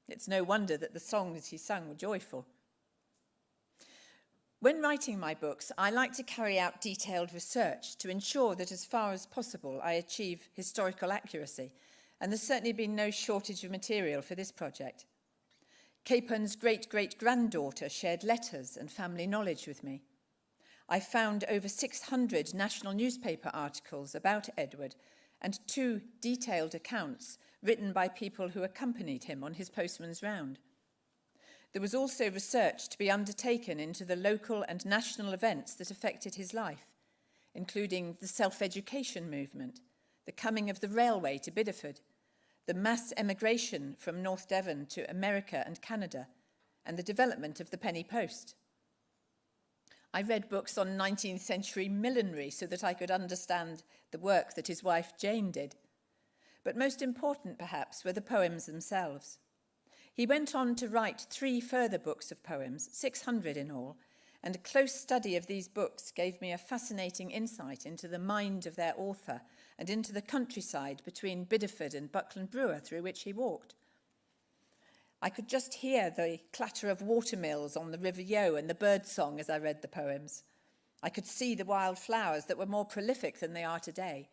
It's no wonder that the songs he sang were joyful. When writing my books, I like to carry out detailed research to ensure that as far as possible I achieve historical accuracy, and there's certainly been no shortage of material for this project. Capern's great-great-granddaughter shared letters and family knowledge with me. I found over 600 national newspaper articles about Edward and 2 detailed accounts written by people who accompanied him on his postman's round. There was also research to be undertaken into the local and national events that affected his life, including the self-education movement, the coming of the railway to Bideford, the mass emigration from North Devon to America and Canada, and the development of the penny post. I read books on 19th century millinery so that I could understand the work that his wife Jane did. But most important, perhaps, were the poems themselves. He went on to write 3 further books of poems, 600 in all, and a close study of these books gave me a fascinating insight into the mind of their author and into the countryside between Bideford and Buckland Brewer through which he walked. I could just hear the clatter of watermills on the River Yeo and the bird song as I read the poems. I could see the wild flowers that were more prolific than they are today.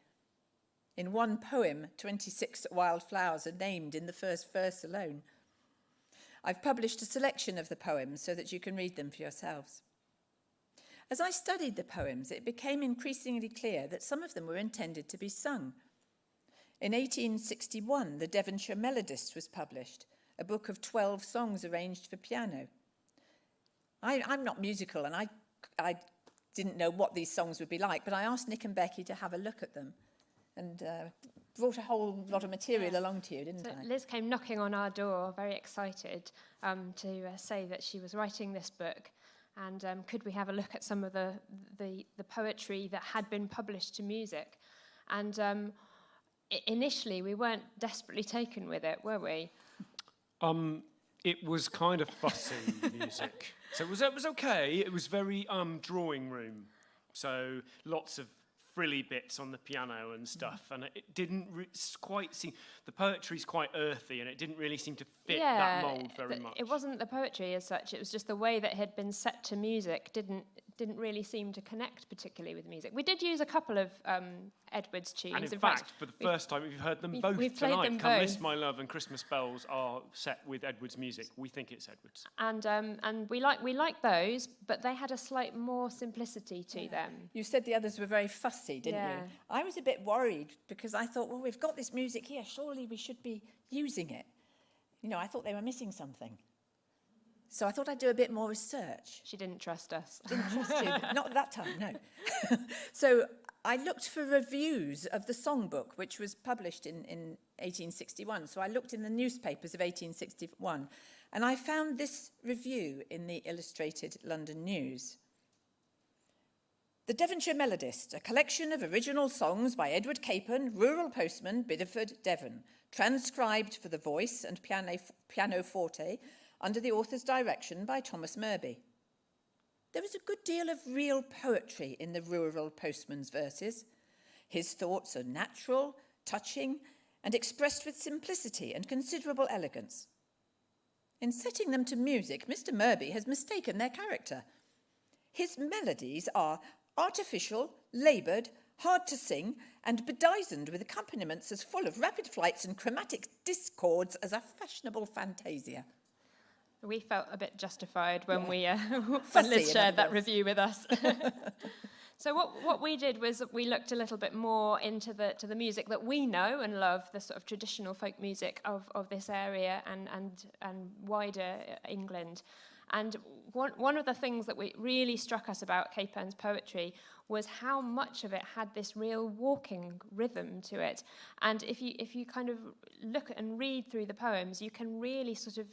In one poem, 26 wild flowers are named in the first verse alone. I've published a selection of the poems so that you can read them for yourselves. As I studied the poems, it became increasingly clear that some of them were intended to be sung. In 1861, the Devonshire Melodist was published, a book of 12 songs arranged for piano. I'm not musical, and I didn't know what these songs would be like, but I asked Nick and Becki to have a look at them, and brought a whole lot of material along to you, didn't I?
Liz came knocking on our door, very excited, to say that she was writing this book, and could we have a look at some of the poetry that had been published to music. And initially, we weren't desperately taken with it, were we?
It was kind of fussy music. So it was okay. It was very drawing room. So lots of frilly bits on the piano and stuff, and it didn't quite seem, the poetry's quite earthy, and it didn't really seem to fit that mould very much.
It wasn't the poetry as such, it was just the way that it had been set to music didn't really seem to connect particularly with music. We did use a couple of Edward's tunes.
And in fact, for the first time, we've heard them both tonight. Come List My Love and Christmas Bells are set with Edward's music. We think it's Edward's.
And we like those, but they had a slight more simplicity to them.
You said the others were very fussy, didn't you? I was a bit worried because I thought, well, we've got this music here, surely we should be using it. You know, I thought they were missing something. So I thought I'd do a bit more research.
She didn't trust us.
Didn't trust you. Not at that time, no. So I looked for reviews of the songbook, which was published in 1861. So I looked in the newspapers of 1861, and I found this review in the Illustrated London News. The Devonshire Melodist, a collection of original songs by Edward Capen, rural postman, Bideford, Devon, transcribed for the voice and pianoforte, under the author's direction by Thomas Mirby. There is a good deal of real poetry in the rural postman's verses. His thoughts are natural, touching, and expressed with simplicity and considerable elegance. In setting them to music, Mr. Mirby has mistaken their character. His melodies are artificial, laboured, hard to sing, and bedizened with accompaniments as full of rapid flights and chromatic discords as a fashionable fantasia.
We felt a bit justified when when Liz shared that review with us. So what we did was we looked a little bit more into the music that we know and love, the sort of traditional folk music of this area and wider England. And one of the things that really struck us about Capern's poetry was how much of it had this real walking rhythm to it. And if you kind of look and read through the poems, you can really sort of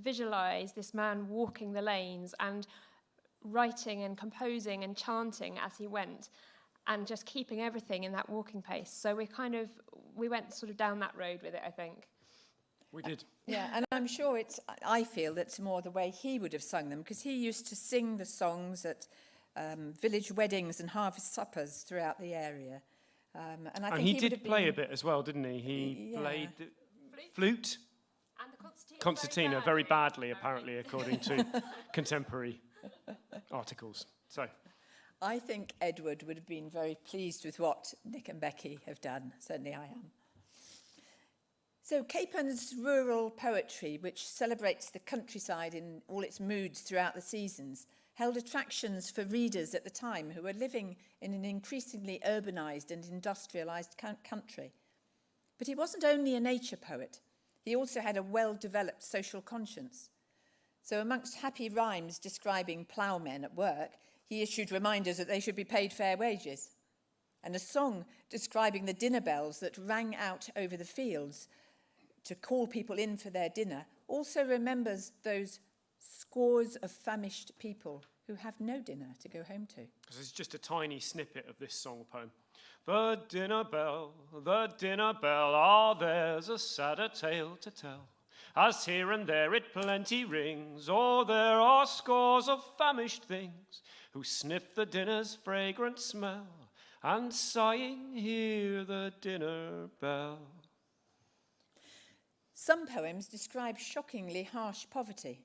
visualize this man walking the lanes and writing and composing and chanting as he went, and just keeping everything in that walking pace. So we went sort of down that road with it, I think.
We did.
Yeah, and I'm sure I feel that's more the way he would have sung them, because he used to sing the songs at village weddings and harvest suppers throughout the area. And I think
he
would
did
have
play
been,
a bit as well, didn't he? He
Yeah.
played the flute.
And the
Concertina very badly, apparently, according to contemporary articles. So,
I think Edward would have been very pleased with what Nick and Becki have done. Certainly I am. So Capen's rural poetry, which celebrates the countryside in all its moods throughout the seasons, held attractions for readers at the time who were living in an increasingly urbanised and industrialised country. But he wasn't only a nature poet. He also had a well-developed social conscience. So amongst happy rhymes describing ploughmen at work, he issued reminders that they should be paid fair wages. And a song describing the dinner bells that rang out over the fields to call people in for their dinner also remembers those scores of famished people who have no dinner to go home to.
this is just a tiny snippet of this song poem. The dinner bell, ah, there's a sadder tale to tell. As here and there it plenty rings, oh, there are scores of famished things who sniff the dinner's fragrant smell, and sighing hear the dinner bell.
Some poems describe shockingly harsh poverty.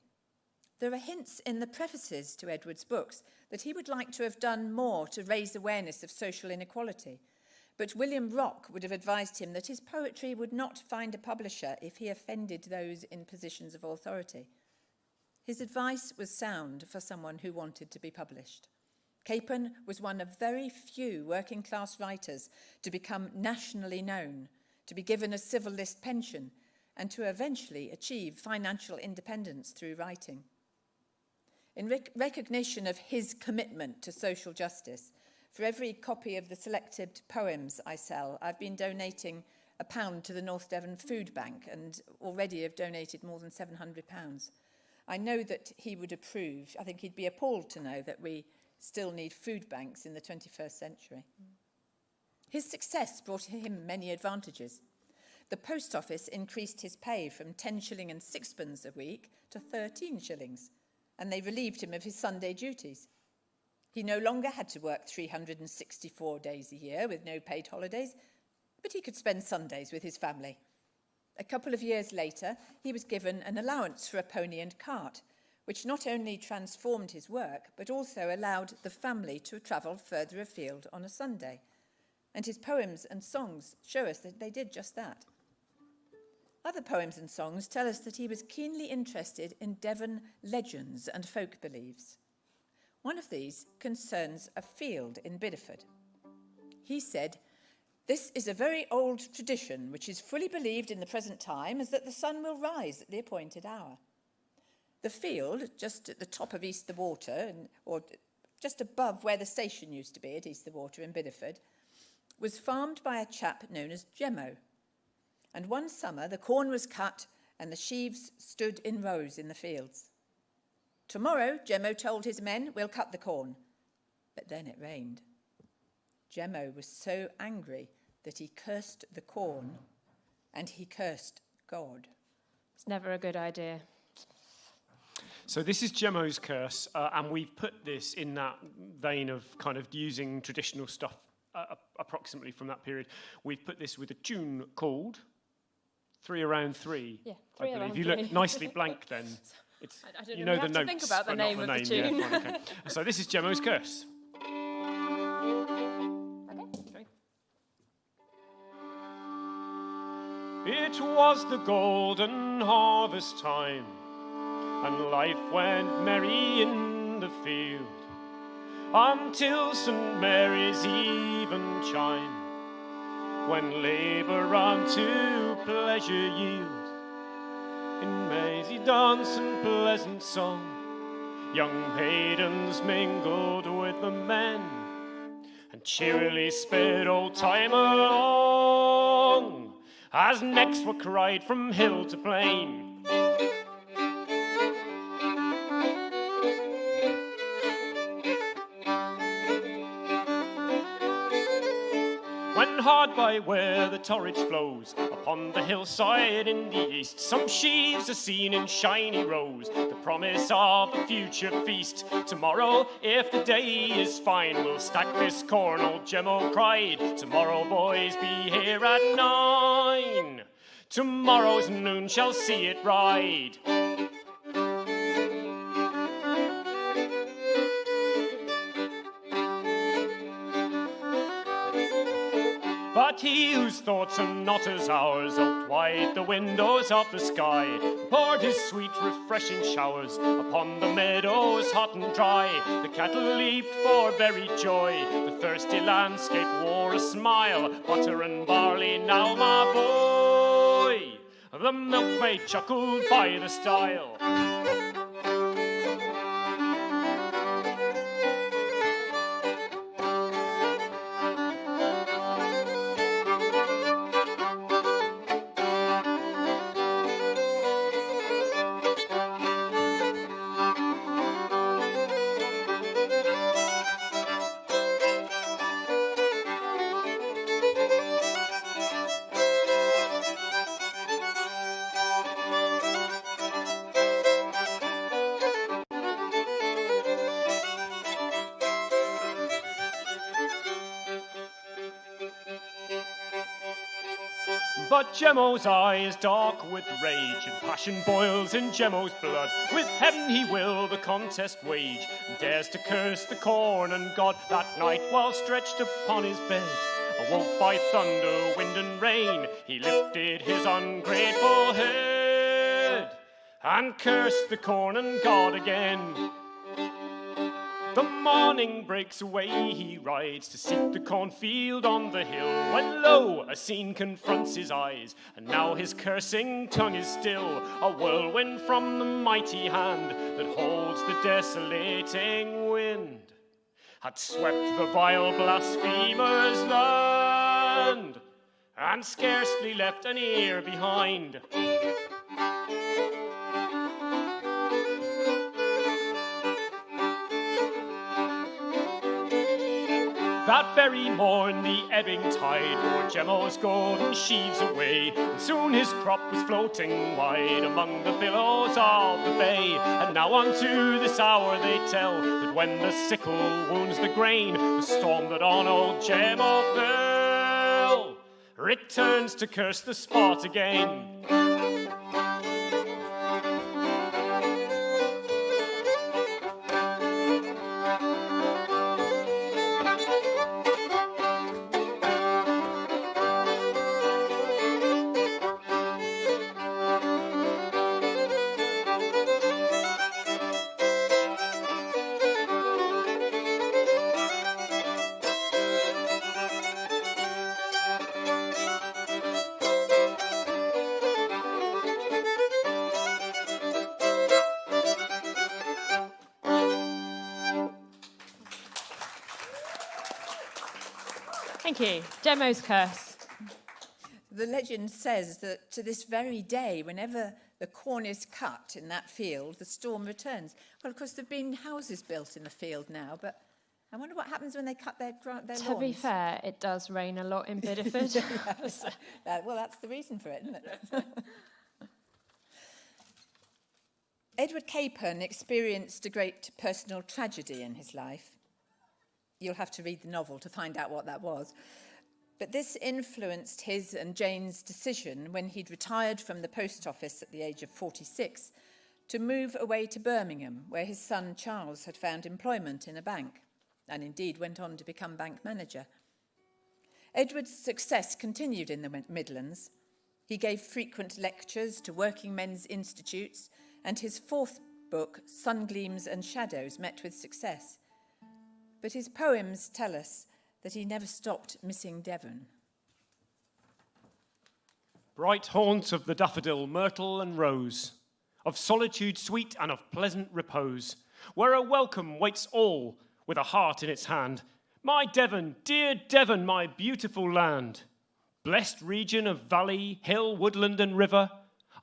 There are hints in the prefaces to Edward's books that he would like to have done more to raise awareness of social inequality, but William Rock would have advised him that his poetry would not find a publisher if he offended those in positions of authority. His advice was sound for someone who wanted to be published. Capen was one of very few working-class writers to become nationally known, to be given a civil list pension, and to eventually achieve financial independence through writing. In recognition of his commitment to social justice, for every copy of the selected poems I sell, I've been donating £1 to the North Devon Food Bank and already have donated more than £700. I know that he would approve. I think he'd be appalled to know that we still need food banks in the 21st century. His success brought him many advantages. The post office increased his pay from 10 shilling and sixpence a week to 13 shillings, and they relieved him of his Sunday duties. He no longer had to work 364 days a year with no paid holidays, but he could spend Sundays with his family. A couple of years later, he was given an allowance for a pony and cart, which not only transformed his work, but also allowed the family to travel further afield on a Sunday. And his poems and songs show us that they did just that. Other poems and songs tell us that he was keenly interested in Devon legends and folk beliefs. One of these concerns a field in Bideford. He said, "This is a very old tradition which is fully believed in the present time as that the sun will rise at the appointed hour." The field, just at the top of East the Water, or just above where the station used to be at East the Water in Bideford, was farmed by a chap known as Gemmo. And one summer the corn was cut and the sheaves stood in rows in the fields. "Tomorrow," Gemmo told his men, "we'll cut the corn." But then it rained. Gemmo was so angry that he cursed the corn and he cursed God.
It's never a good idea.
So this is Gemmo's curse, and we've put this in that vein of kind of using traditional stuff approximately from that period. We've put this with a tune called 3 Around 3.
Yeah,
I
3
believe.
Around
You
3.
look nicely blank then. It's,
I don't
you
know,
know
we
the
have to
notes,
think about the
but not
name of the
Yeah,
tune.
fine, okay. So this is Gemmo's curse. Okay. It was the golden harvest time, and life went merry in the field, until St. Mary's even chime, when labour unto pleasure yield. In mazy dance and pleasant song, young maidens mingled with the men, and cheerily sped old time along, as necks were cried from hill to plain. When hard by where the Torridge flows, upon the hillside in the east, some sheaves are seen in shiny rows, the promise of a future feast. Tomorrow, if the day is fine, we'll stack this corn, old Gemmo cried. Tomorrow, boys, be here at 9. Tomorrow's noon shall see it ride. But he whose thoughts are not as ours opened wide the windows of the sky, poured his sweet refreshing showers upon the meadows hot and dry. The cattle leaped for very joy, the thirsty landscape wore a smile. Butter and barley now, my boy, the milkmaid chuckled by the stile. But Gemmo's eye is dark with rage, and passion boils in Gemmo's blood. With heaven he will the contest wage, and dares to curse the corn and God. That night, while stretched upon his bed, awoke by thunder, wind and rain, he lifted his ungrateful head and cursed the corn and God again. The morning breaks away, he rides to seek the cornfield on the hill, when lo, a scene confronts his eyes, and now his cursing tongue is still. A whirlwind from the mighty hand that holds the desolating wind had swept the vile blasphemer's land, and scarcely left an ear behind. That very morn the ebbing tide bore Gemmo's golden sheaves away, and soon his crop was floating wide among the billows of the bay. And now unto this hour they tell that when the sickle wounds the grain, the storm that on old Gemmo fell returns to curse the spot again.
Thank you. Gemmo's curse.
The legend says that to this very day, whenever the corn is cut in that field, the storm returns. Well, of course, there have been houses built in the field now, but I wonder what happens when they cut their lawns.
To be fair, it does rain a lot in Bideford.
Well, that's the reason for it, isn't it? Edward Capern experienced a great personal tragedy in his life. You'll have to read the novel to find out what that was. But this influenced his and Jane's decision when he'd retired from the post office at the age of 46 to move away to Birmingham, where his son Charles had found employment in a bank, and indeed went on to become bank manager. Edward's success continued in the Midlands. He gave frequent lectures to working men's institutes, and his fourth book, Sungleams and Shadows, met with success. But his poems tell us that he never stopped missing Devon.
Bright haunt of the daffodil, myrtle and rose, of solitude sweet and of pleasant repose, where a welcome waits all with a heart in its hand. My Devon, dear Devon, my beautiful land, blessed region of valley, hill, woodland and river,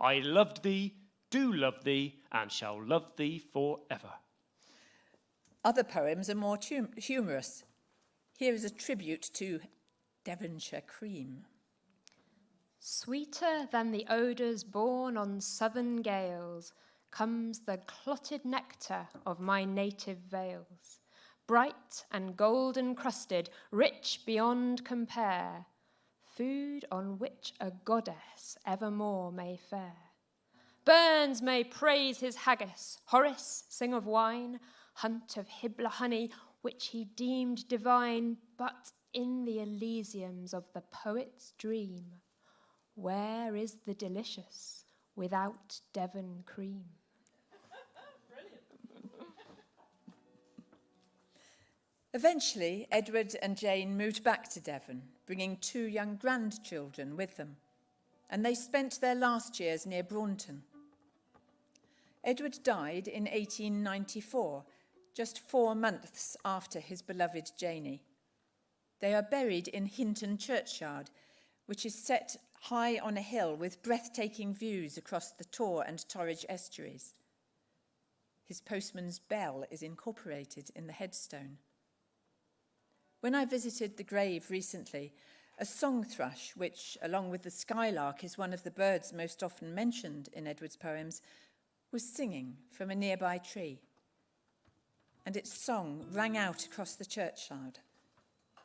I loved thee, do love thee, and shall love thee forever.
Other poems are more humorous. Here is a tribute to Devonshire cream.
Sweeter than the odours born on southern gales comes the clotted nectar of my native vales, bright and golden crusted, rich beyond compare, food on which a goddess evermore may fare. Burns may praise his haggis, Horace sing of wine, hunt of Hybla honey, which he deemed divine, but in the Elysiums of the poet's dream, where is the delicious without Devon cream?
Eventually, Edward and Jane moved back to Devon, bringing 2 young grandchildren with them, and they spent their last years near Braunton. Edward died in 1894, just 4 months after his beloved Janey. They are buried in Hinton Churchyard, which is set high on a hill with breathtaking views across the Tor and Torridge estuaries. His postman's bell is incorporated in the headstone. When I visited the grave recently, a song thrush, which, along with the skylark, is one of the birds most often mentioned in Edward's poems, was singing from a nearby tree. And its song rang out across the churchyard,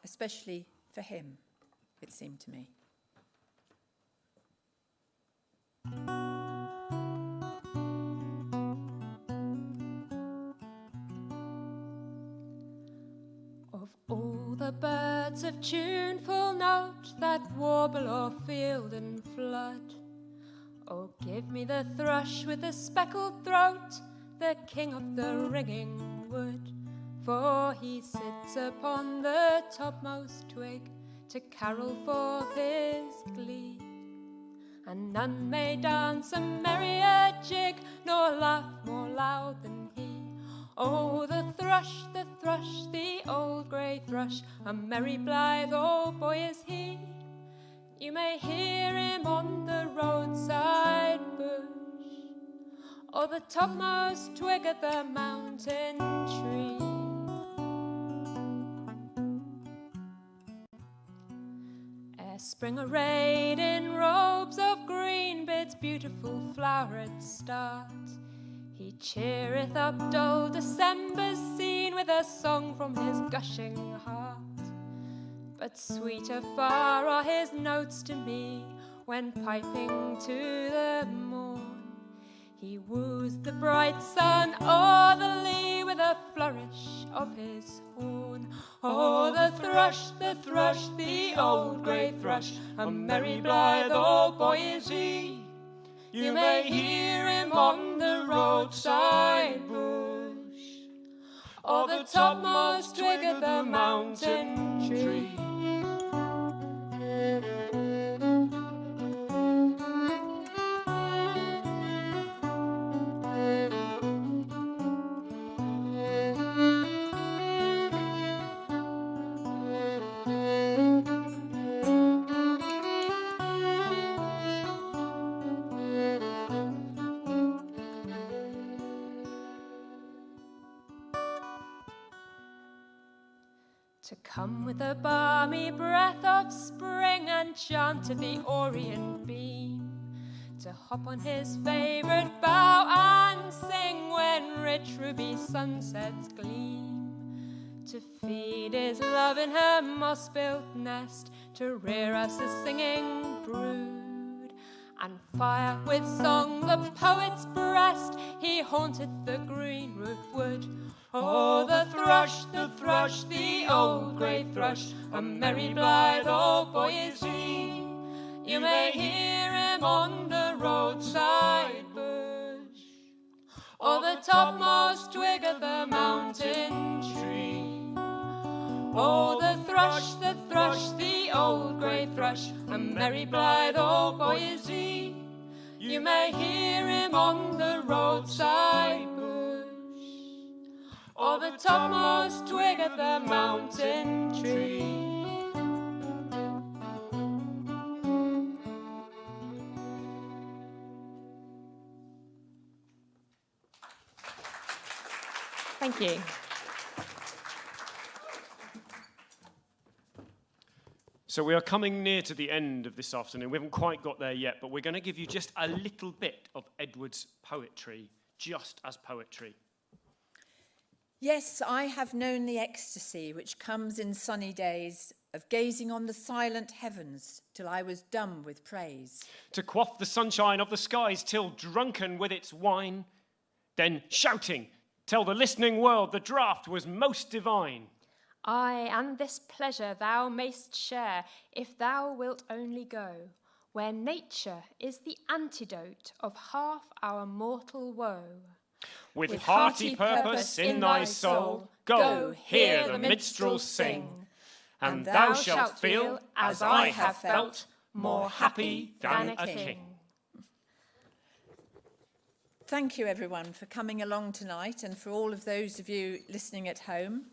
especially for him, it seemed to me.
Of all the birds of tuneful note that warble o'er field and flood, oh, give me the thrush with the speckled throat, the king of the ringing wood, for he sits upon the topmost twig to carol forth his glee. And none may dance a merrier jig, nor laugh more loud than he. Oh, the thrush, the old grey thrush, a merry blithe old boy is he. You may hear him on the roadside bush, or the topmost twig of the mountain tree. Ere spring arrayed in robes of green bids beautiful flowered start, he cheereth up dull December's scene with a song from his gushing heart. But sweeter far are his notes to me when piping to the morn he woos the bright sun o'er the lea with a flourish of his horn. Oh, the thrush, the old grey thrush, a merry blithe old boy is he. You may hear him on the roadside bush, or the topmost twig of the mountain tree. To come with a balmy breath of spring and chant to the orient beam, to hop on his favourite bough and sing when rich ruby sunsets gleam, to feed his love in her moss-built nest, to rear us a singing brood, and fire with song the poet's breast, he haunteth the green-root wood. Oh, the thrush, the old grey thrush, a merry blithe old boy is he. You may hear him on the roadside bush, or the topmost twig of the mountain tree. Oh, the thrush, the old grey thrush, a merry blithe old boy is he. You may hear him on the roadside bush, or the topmost twig of the mountain tree. Thank you.
So we are coming near to the end of this afternoon. We haven't quite got there yet, but we're going to give you just a little bit of Edward's poetry, just as poetry.
Yes, I have known the ecstasy which comes in sunny days of gazing on the silent heavens till I was dumb with praise.
To quaff the sunshine of the skies till drunken with its wine, then shouting, tell the listening world the draught was most divine.
Aye, and this pleasure thou mayst share if thou wilt only go, where nature is the antidote of half our mortal woe.
With hearty purpose in thy soul, go, hear the minstrels sing, and thou shalt feel, as I have felt, more happy than a king.
Thank you, everyone, for coming along tonight, and for all of those of you listening at home,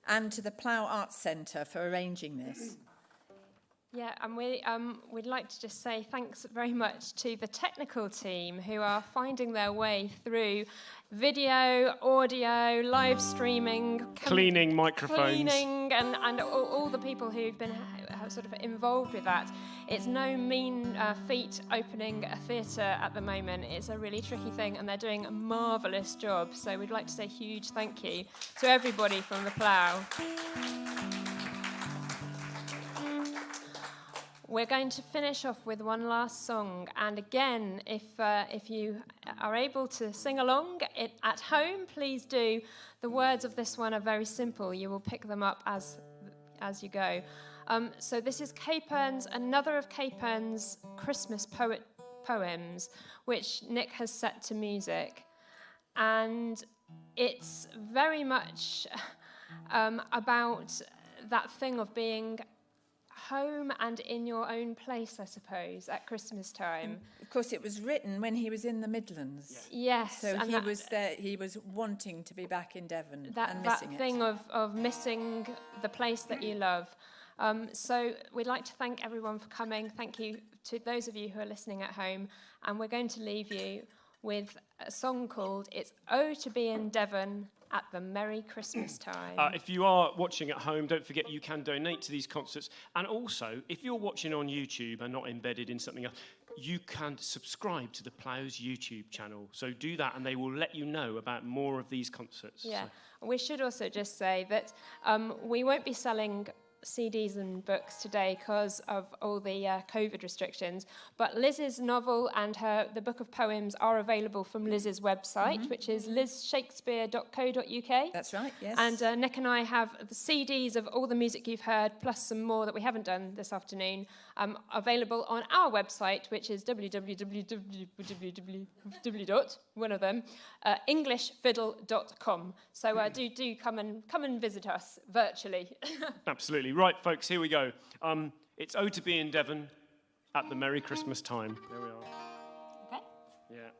and to the Plough Arts Centre for arranging this.
Yeah, and we'd like to just say thanks very much to the technical team who are finding their way through video, audio, live streaming,
cleaning microphones,
and all the people who've been sort of involved with that. It's no mean feat opening a theatre at the moment. It's a really tricky thing, and they're doing a marvellous job. So we'd like to say a huge thank you to everybody from the Plough. We're going to finish off with one last song, and again, if you are able to sing along at home, please do. The words of this one are very simple. You will pick them up as you go. So this is Capern's, another of Capern's Christmas poems, which Nick has set to music, and it's very much about that thing of being home and in your own place, I suppose, at Christmas time.
And of course, it was written when he was in the Midlands.
Yes.
So he was there. He was wanting to be back in Devon and missing
that thing of missing the place that you love. So we'd like to thank everyone for coming. Thank you to those of you who are listening at home. And we're going to leave you with a song called It's Oh to Be in Devon at the Merry Christmas Time.
If you are watching at home, don't forget you can donate to these concerts. And also, if you're watching on YouTube and not embedded in something else, you can subscribe to the Plough's YouTube channel. So do that, and they will let you know about more of these concerts.
Yeah. So. We should also just say that we won't be selling CDs and books today because of all the COVID restrictions, but Liz's novel and the book of poems are available from Liz's website, which is lizshakespeare.co.uk.
That's right, yes.
And Nick and I have the CDs of all the music you've heard, plus some more that we haven't done this afternoon, available on our website, which is englishfiddle.com. So do come and visit us virtually.
Absolutely. Right, folks, here we go. It's Oh to Be in Devon at the Merry Christmas Time. There we are.
Okay.
Yeah.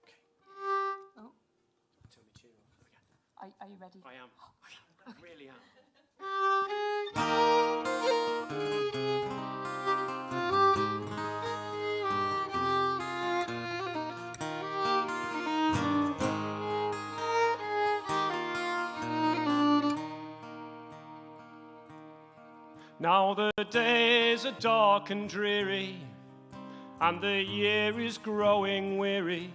Okay.
Oh.
Turn the tune off.
Are you ready?
I am. I really am. Now the days are dark and dreary, and the year is growing weary,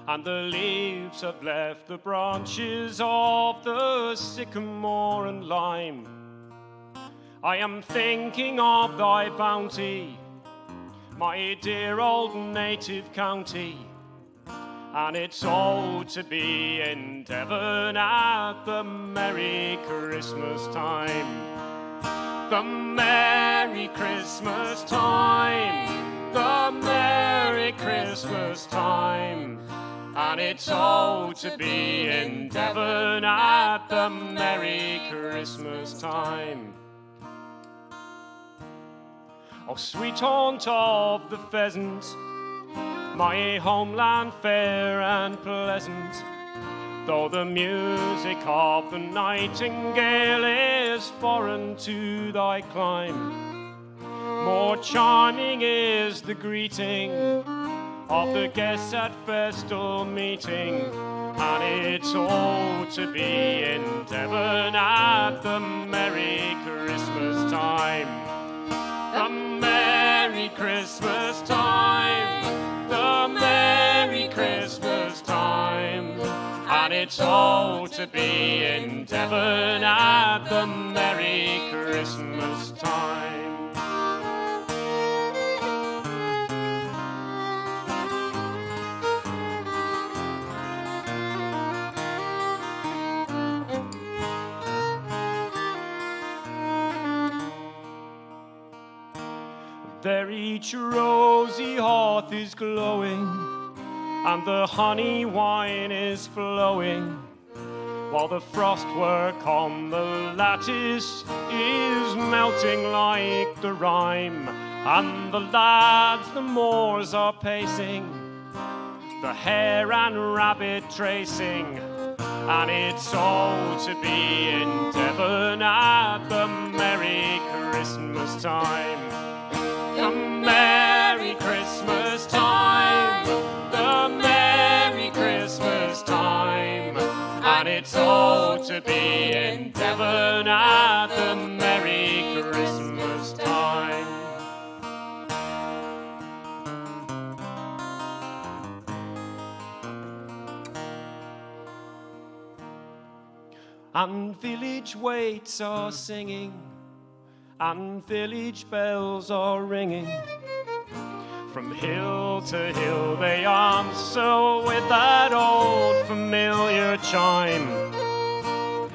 and the leaves have left the branches of the sycamore and lime. I am thinking of thy bounty, my dear old native county, and it's all to be in Devon at the Merry Christmas time. The Merry Christmas time, the Merry Christmas time, and it's all to be in Devon at the Merry Christmas time. Oh, sweet haunt of the pheasant, my homeland fair and pleasant, though the music of the nightingale is foreign to thy clime, more charming is the greeting of the guests at festal meeting, and it's all to be in Devon at the Merry Christmas time. The Merry Christmas time, the Merry Christmas time, and it's all to be in Devon at the Merry Christmas time. There each rosy hearth is glowing, and the honey wine is flowing, while the frostwork on the lattice is melting like the rime, and the lads, the moors, are pacing, the hare and rabbit tracing, and it's all to be in Devon at the Merry Christmas time. The Merry Christmas time, the Merry Christmas time, and it's all to be in Devon at the Merry Christmas time. And village waits are singing, and village bells are ringing. From hill to hill they answer with that old familiar chime,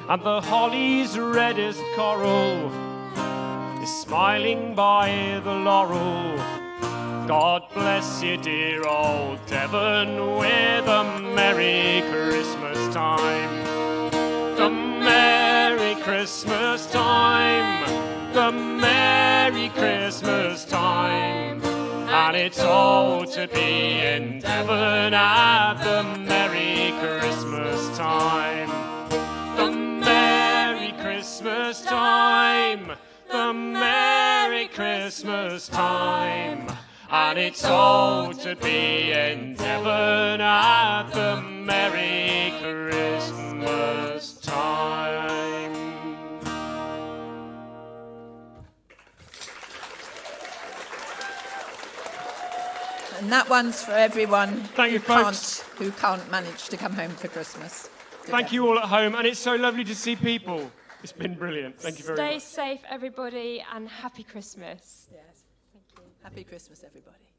and the holly's reddest coral is smiling by the laurel. God bless you, dear old Devon, with a Merry Christmas time. The Merry Christmas time, the Merry Christmas time, and it's all to be in Devon at the Merry Christmas time. The Merry Christmas time, the Merry Christmas time, and it's all to be in Devon at the Merry Christmas time.
And that one's for everyone
Thank you, folks.
who can't manage to come home for Christmas.
Thank you all at home, and it's so lovely to see people. It's been brilliant. Thank you very much.
Stay safe, everybody, and happy Christmas.
Yes. Thank you. Happy Christmas, everybody.